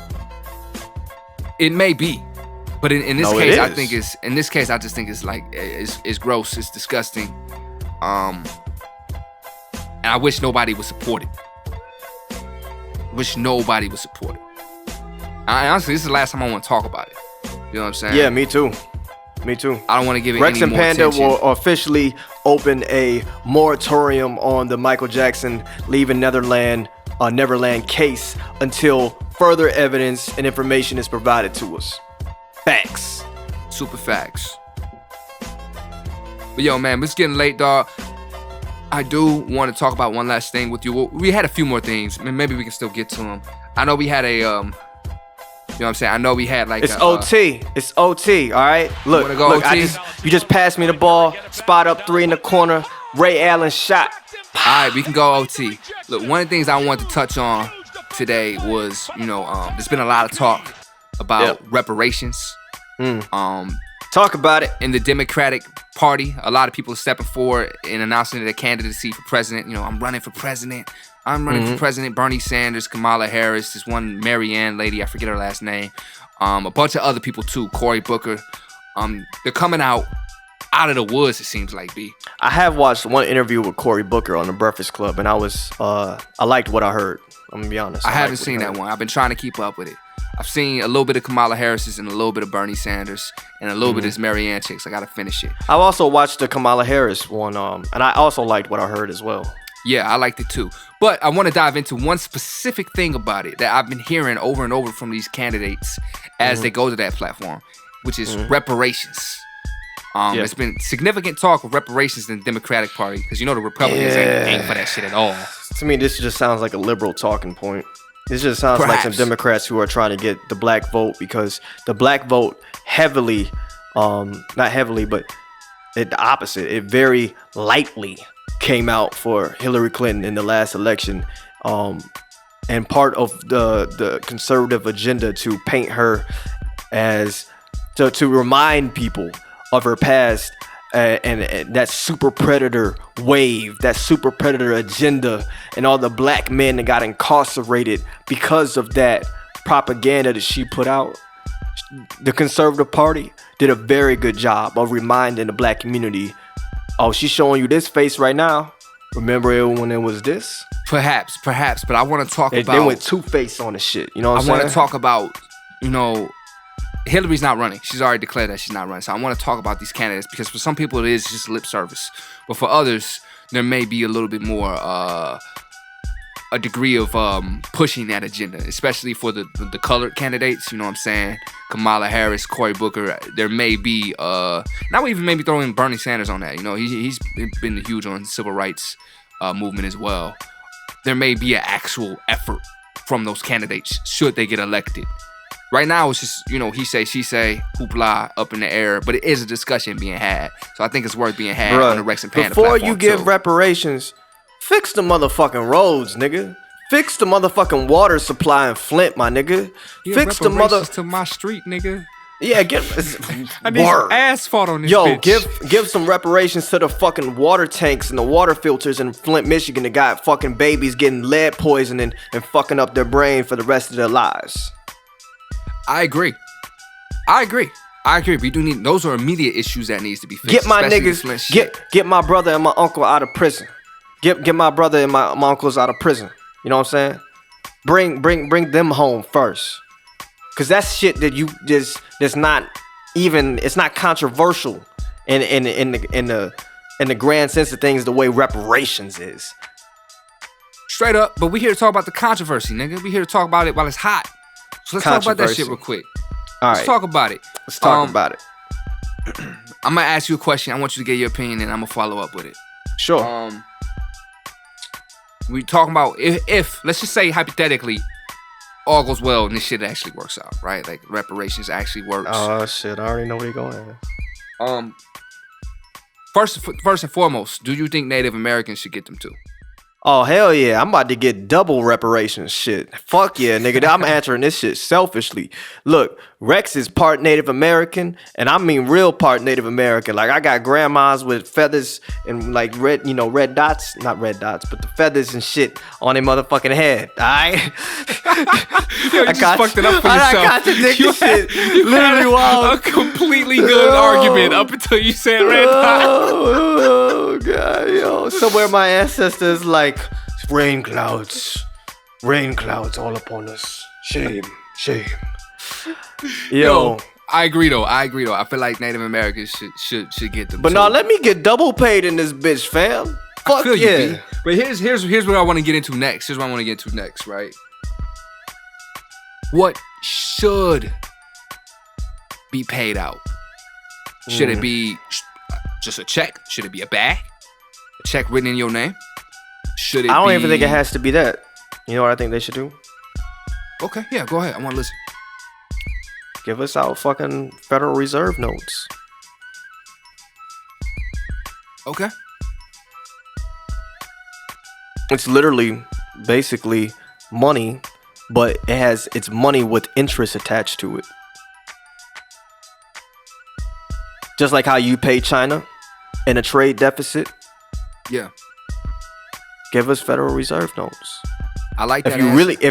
It may be, but in this case, I think it's I just think it's like it's gross, it's disgusting, and I wish nobody would support it. Honestly, this is the last time I want to talk about it. You know what I'm saying? Yeah, me too. I don't want to give it Rex any more and Panda attention. will officially open a moratorium on the Michael Jackson leaving Neverland case until further evidence and information is provided to us. Facts. Super facts. But yo, man, it's getting late, dog. I do want to talk about one last thing with you. We had a few more things. Maybe we can still get to them. I know we had a, you know what I'm saying? I know we had like It's OT. It's OT, all right? Look, OT? You just passed me the ball. Spot up 3 in the corner. Ray Allen shot. All right, we can go OT. Look, one of the things I wanted to touch on today was, there's been a lot of talk about reparations. Talk about it. In the Democratic Party, a lot of people are stepping forward and announcing their candidacy for president. I'm running for president. For president. Bernie Sanders, Kamala Harris, this one Marianne lady, I forget her last name. A bunch of other people too, Cory Booker. They're coming out of the woods, it seems like, B. I have watched one interview with Cory Booker on the Breakfast Club, and I liked what I heard. I'm gonna be honest. I haven't seen that one. I've been trying to keep up with it. I've seen a little bit of Kamala Harris's and a little bit of Bernie Sanders and a little bit of this Marianne chicks. I gotta finish it. I've also watched the Kamala Harris one, and I also liked what I heard as well. Yeah, I liked it too. But I want to dive into one specific thing about it that I've been hearing over and over from these candidates as they go to that platform, which is reparations. There's been significant talk of reparations in the Democratic Party because the Republicans ain't for that shit at all. To me, this just sounds like a liberal talking point. This just sounds like some Democrats who are trying to get the black vote because the black vote heavily, not heavily, but the opposite. It very lightly came out for Hillary Clinton in the last election. And part of the conservative agenda to paint her as, to remind people of her past and that super predator wave, that super predator agenda, and all the black men that got incarcerated because of that propaganda that she put out. the Conservative Party did a very good job of reminding the black community, oh, she's showing you this face right now. Remember it when it was this? Perhaps, but I want to talk about. They went two-face on the shit. You know what I'm saying? I want to talk about, Hillary's not running. She's already declared that she's not running. So I want to talk about these candidates because for some people it is just lip service, but for others there may be a little bit more a degree of pushing that agenda, especially for the colored candidates. You know what I'm saying? Kamala Harris, Cory Booker. There may be now even maybe throwing Bernie Sanders on that. He's been huge on civil rights movement as well. There may be an actual effort from those candidates should they get elected. Right now, it's just, he say, she say, hoopla, up in the air. But it is a discussion being had. So I think it's worth being had on the Rex and Panda before platform, you give reparations, fix the motherfucking roads, nigga. Fix the motherfucking water supply in Flint, my nigga. Fix the mother... to my street, nigga. Yeah, I need some asphalt on this bitch. Give some reparations to the fucking water tanks and the water filters in Flint, Michigan that got fucking babies getting lead poisoning and fucking up their brain for the rest of their lives. I agree. We do need, those are immediate issues that needs to be fixed. Get my niggas, get my brother and my uncle out of prison. Get my brother and my uncles out of prison. You know what I'm saying? Bring them home first. Cause that's shit that you just that's not even, it's not controversial in the grand sense of things the way reparations is. Straight up, but we here to talk about the controversy, nigga. We here to talk about it while it's hot. So let's talk about that shit real quick. All right. Let's talk about it. Let's talk about it. I'm gonna ask you a question. I want you to get your opinion, and I'm gonna follow up with it. Sure. We talking about if let's just say hypothetically, all goes well and this shit actually works out, right? Like reparations actually works. Oh shit! I already know where you're going. First and foremost, do you think Native Americans should get them too? Oh, hell yeah. I'm about to get double reparations shit. Fuck yeah, nigga. I'm answering this shit selfishly. Look, Rex is part Native American, and I mean real part Native American. Like, I got grandmas with feathers and, like, red dots. Not red dots, but the feathers and shit on their motherfucking head. All right? Yo, you just fucked it up for yourself. I contradicted shit. Literally, a completely good argument up until you said red dots. Oh, God, yo. Somewhere my ancestors, like, rain clouds all upon us. Shame. Yo, I agree though. I feel like Native Americans should get them. But now let me get double paid in this bitch, fam. Fuck yeah. But here's what I want to get into next. Right? What should be paid out? Should it be just a check? Should it be a bag? A check written in your name? Should it I don't even think it has to be that. You know what I think they should do? Okay, yeah, go ahead. I want to listen. Give us our fucking Federal Reserve notes. Okay. It's literally, basically, money, but it's money with interest attached to it. Just like how you pay China in a trade deficit. Yeah. Give us Federal Reserve notes. I like that. If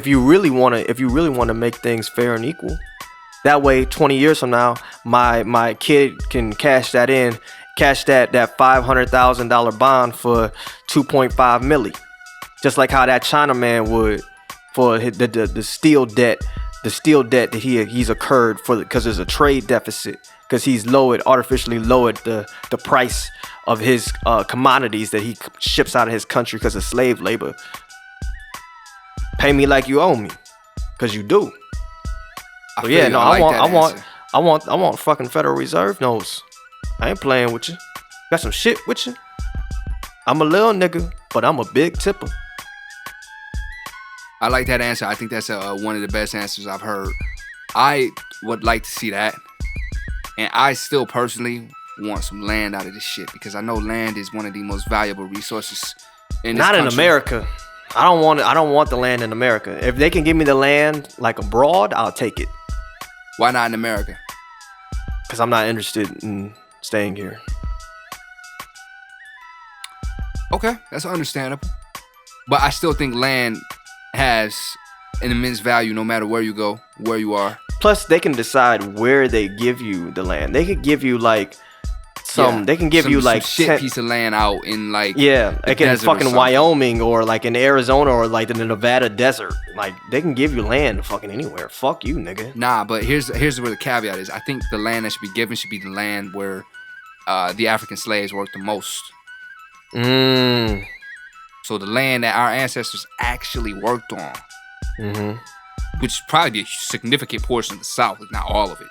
you really want to make things fair and equal, that way 20 years from now, my kid can cash that $500,000 bond for 2.5 milli, just like how that Chinaman would for the steel debt that he's incurred because there's a trade deficit because he's artificially lowered the price of his commodities that he ships out of his country because of slave labor. Pay me like you owe me, because you do. I want fucking Federal Reserve notes. I ain't playing with you. Got some shit with you. I'm a little nigga, but I'm a big tipper. I like that answer. I think that's one of the best answers I've heard. I would like to see that. And I still personally want some land out of this shit because I know land is one of the most valuable resources in this country. Not in America. I don't want the land in America. If they can give me the land like abroad, I'll take it. Why not in America? Because I'm not interested in staying here. Okay, that's understandable. But I still think land has an immense value no matter where you go, where you are. Plus, they can decide where they give you the land. They could give you like they can give you like some shit piece of land out in like like in fucking Wyoming or like in Arizona or like in the Nevada desert. Like they can give you land fucking anywhere. Fuck you, nigga. Nah, but here's where the caveat is. I think the land that should be given should be the land where the African slaves worked the most. So the land that our ancestors actually worked on, which would probably be a significant portion of the South, if not all of it.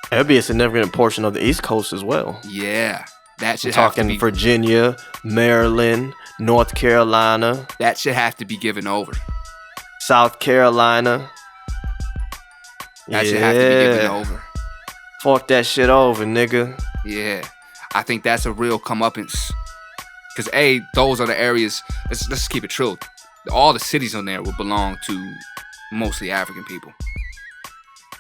That'd be a significant portion of the East Coast as well. Yeah, that should We're have to talking be Virginia, Maryland, North Carolina. That should have to be given over. South Carolina. That should have to be given over. Fuck that shit over, nigga. Yeah, I think that's a real comeuppance. Because those are the areas. Let's keep it true. All the cities on there would belong to mostly African people.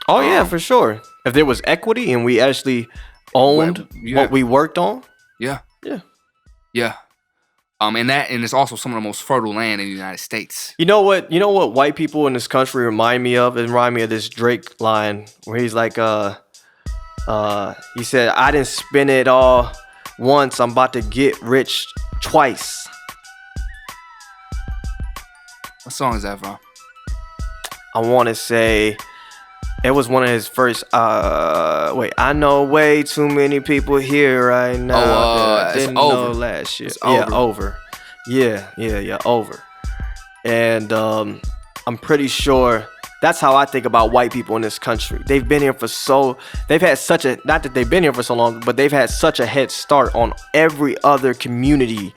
Oh yeah, for sure. If there was equity and we actually owned what we worked on. Yeah. And it's also some of the most fertile land in the United States. You know what white people in this country remind me of? It remind me of this Drake line where he's like, he said, I didn't spend it all once, I'm about to get rich twice. What song is that from? I want to say it was one of his first. I know way too many people here right now. It's Over. Last year. It's Over. Over. Yeah, Over. And I'm pretty sure that's how I think about white people in this country. They've been here they've had such a, not that they've been here for so long, but they've had such a head start on every other community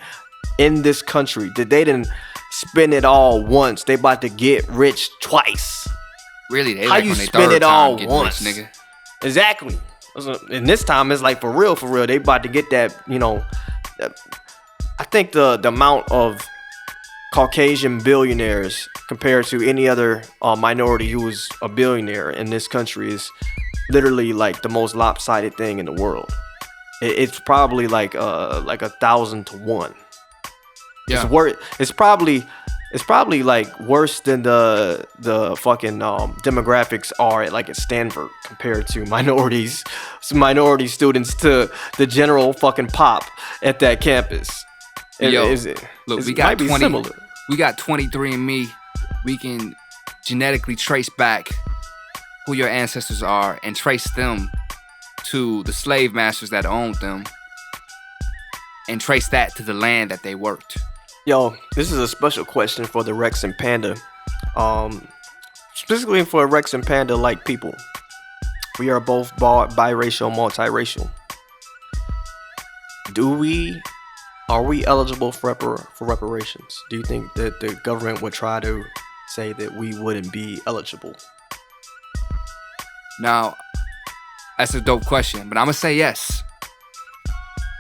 in this country that they didn't spend it all once. They about to get rich twice. Really? They how like you on their spend third it all time once, rich, nigga? Exactly. And this time it's like for real. They about to get that. I think the amount of Caucasian billionaires compared to any other minority who is a billionaire in this country is literally like the most lopsided thing in the world. It's probably like 1,000 to 1. Yeah. It's probably like worse than the fucking demographics are at Stanford compared to minority students to the general fucking pop at that campus. Look, we got 23andMe. We can genetically trace back who your ancestors are and trace them to the slave masters that owned them and trace that to the land that they worked. Yo, this is a special question for the Rex and Panda. Specifically for Rex and Panda like people. We are both biracial, multiracial. Are we eligible for reparations? Do you think that the government would try to say that we wouldn't be eligible? Now, that's a dope question, but I'm gonna say yes.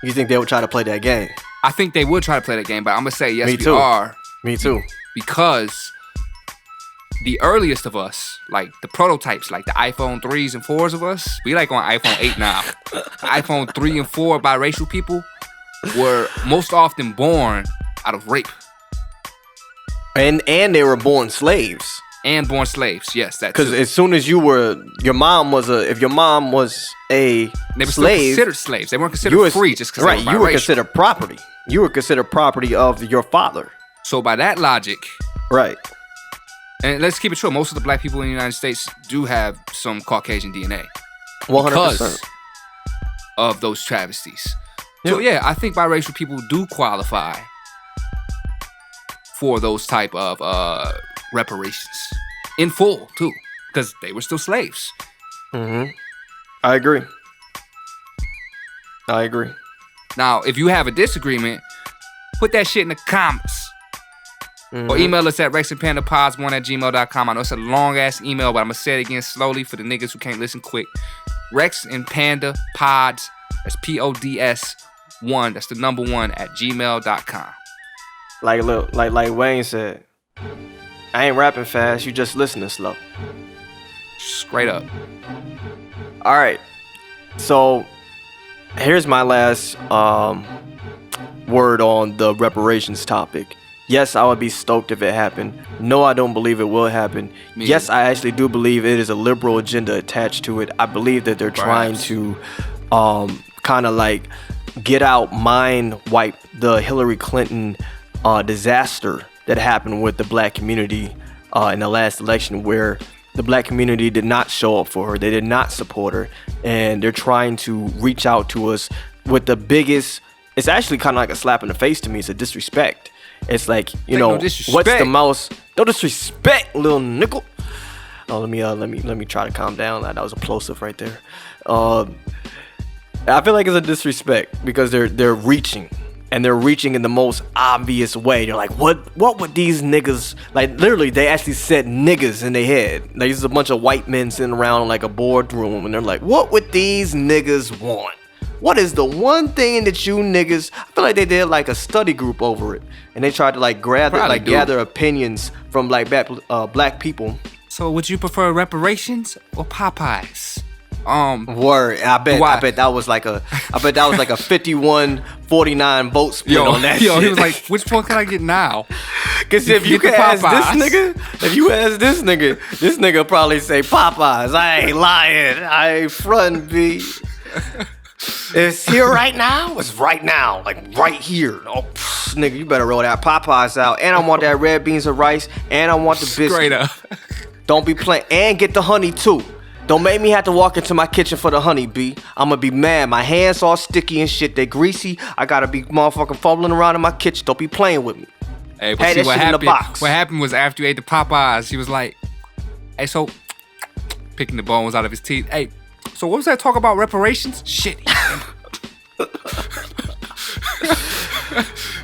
You think they would try to play that game? I think they would try to play that game, but I'm gonna say yes, we are. Me too. Because the earliest of us, like the prototypes, like the iPhone 3s and 4s of us, we like on iPhone 8 now. iPhone 3 and 4 biracial people were most often born out of rape. And they were born slaves. And born slaves, yes, that too. Because as soon as if your mom was a they were slave, still considered slaves. They weren't considered free just because they were biracial. You were considered property. You were considered property of your father. So by that logic, right. And let's keep it true. Most of the black people in the United States do have some Caucasian DNA. 100%. Because of those travesties. Yeah. So yeah, I think biracial people do qualify for those type of reparations in full too, because they were still slaves. I agree. Now, if you have a disagreement, put that shit in the comments. Or email us at rexandpandapods1@gmail.com. I know it's a long ass email, but I'm gonna say it again slowly for the niggas who can't listen quick. rexandpandapods, that's PODS 1, that's the number 1 @gmail.com. Like Wayne said, I ain't rapping fast, you just listening slow. Straight up. All right, so here's my last word on the reparations topic. Yes, I would be stoked if it happened. No, I don't believe it will happen. Yes, I actually do believe it is a liberal agenda attached to it. I believe that they're trying to kind of like get out, mind wipe the Hillary Clinton disaster that happened with the black community in the last election, where the black community did not show up for her. They did not support her. And they're trying to reach out to us with the biggest, it's actually kind of like a slap in the face to me. It's a disrespect. It's like, you know, what's the most, no disrespect, little nickel. Oh, let me try to calm down. That was plosive right there. I feel like it's a disrespect because they're reaching, and they're reaching in the most obvious way. They're like, what would these niggas, like, literally they actually said niggas in their head. Like, this is a bunch of white men sitting around like a boardroom, and they're like, what would these niggas want? What is the one thing that you niggas, I feel like they did like a study group over it, and they tried to like gather opinions from like black people. So would you prefer reparations or Popeyes? Word. I bet that was like a 51-49 vote split on that shit. He was like, which one can I get now? Cause if you could ask this nigga probably say Popeyes. I ain't lying. I ain't frontin', B. It's here right now. It's right now, like right here. Oh, nigga, you better roll that Popeyes out. And I want that red beans and rice. And I want the biscuit. Straight up. Don't be playing. And get the honey too. Don't make me have to walk into my kitchen for the honey, B. I'ma be mad. My hands all sticky and shit. They greasy. I gotta be motherfucking fumbling around in my kitchen. Don't be playing with me. Hey, but see, what happened was after you ate the Popeyes, she was like, hey, so, picking the bones out of his teeth. Hey, so what was that talk about reparations? Shit.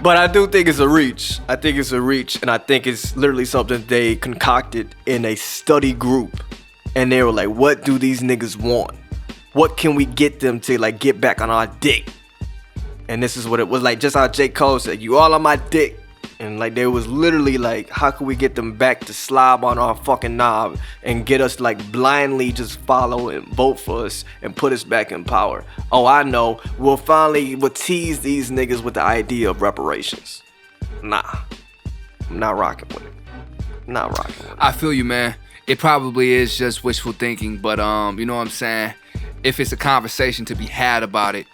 But I do think it's a reach. And I think it's literally something they concocted in a study group. And they were like, what do these niggas want? What can we get them to like get back on our dick? And this is what it was like, just how J. Cole said, you all on my dick. And like they was literally like, how can we get them back to slob on our fucking knob and get us like blindly just follow and vote for us and put us back in power? Oh, I know. We'll tease these niggas with the idea of reparations. Nah. I'm not rocking with it. I feel you, man. It probably is just wishful thinking, but you know what I'm saying? If it's a conversation to be had about it,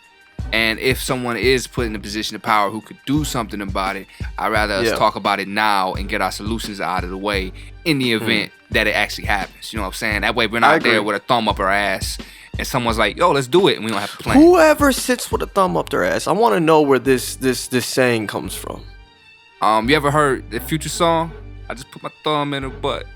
and if someone is put in a position of power who could do something about it, I'd rather us talk about it now and get our solutions out of the way in the event that it actually happens. You know what I'm saying? That way we're not there with a thumb up our ass and someone's like, yo, let's do it, and we don't have to plan. Whoever sits with a thumb up their ass, I want to know where this saying comes from. You ever heard the Future song? I just put my thumb in her butt.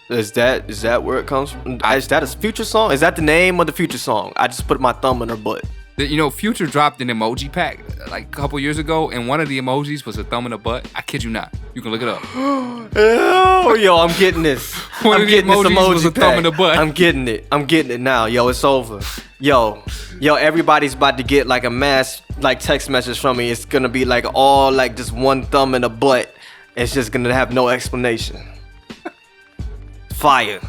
Is that where it comes from? Is that a Future song? Is that the name of the Future song? I just put my thumb in her butt. You know, Future dropped an emoji pack like a couple years ago, and one of the emojis was a thumb in a butt. I kid you not. You can look it up. Oh, yo, I'm getting this. I'm getting this emoji pack. Thumb in the butt. I'm getting it now. Yo, it's over. Yo, everybody's about to get like a mass like text message from me. It's gonna be like all like just one thumb in a butt. It's just gonna have no explanation. Fire.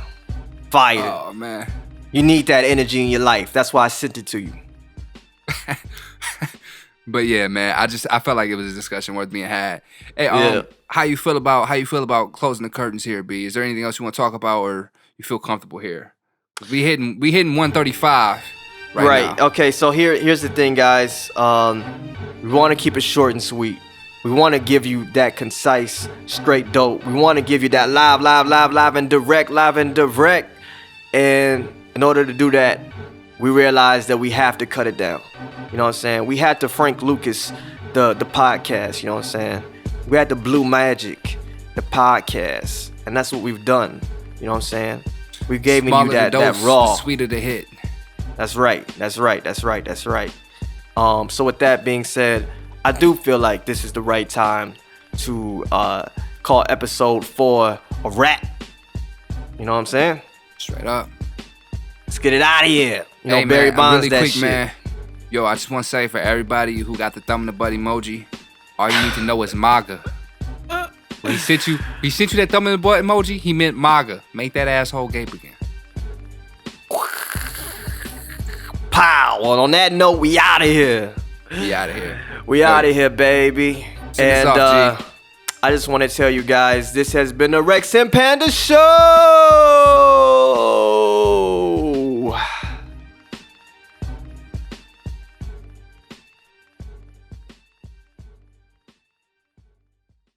Oh man. You need that energy in your life. That's why I sent it to you. But yeah, man, I felt like it was a discussion worth being had. Hey, how you feel about closing the curtains here, B? Is there anything else you want to talk about, or you feel comfortable here? We hitting 135 right now. Okay, so here's the thing, guys. We want to keep it short and sweet. We want to give you that concise, straight dope. We want to give you that live and direct. And in order to do that, we realized that we have to cut it down. You know what I'm saying? We had to Frank Lucas the podcast, you know what I'm saying? We had to Blue Magic the podcast. And that's what we've done. You know what I'm saying? We gave you that raw. The sweeter the hit. That's right. So with that being said, I do feel like this is the right time to call episode 4 a wrap. You know what I'm saying? Straight up. Let's get it out of here. You know, hey, Barry man, Bonds really that quick, shit. Man. Yo, I just want to say for everybody who got the thumb in the butt emoji, all you need to know is MAGA. When he sent you that thumb in the butt emoji, he meant MAGA. Make that asshole gape again. Pow. Well, on that note, we out of here. We out of here. We out of here, baby. Send us off, G. I just want to tell you guys, this has been the Rex and Panda Show.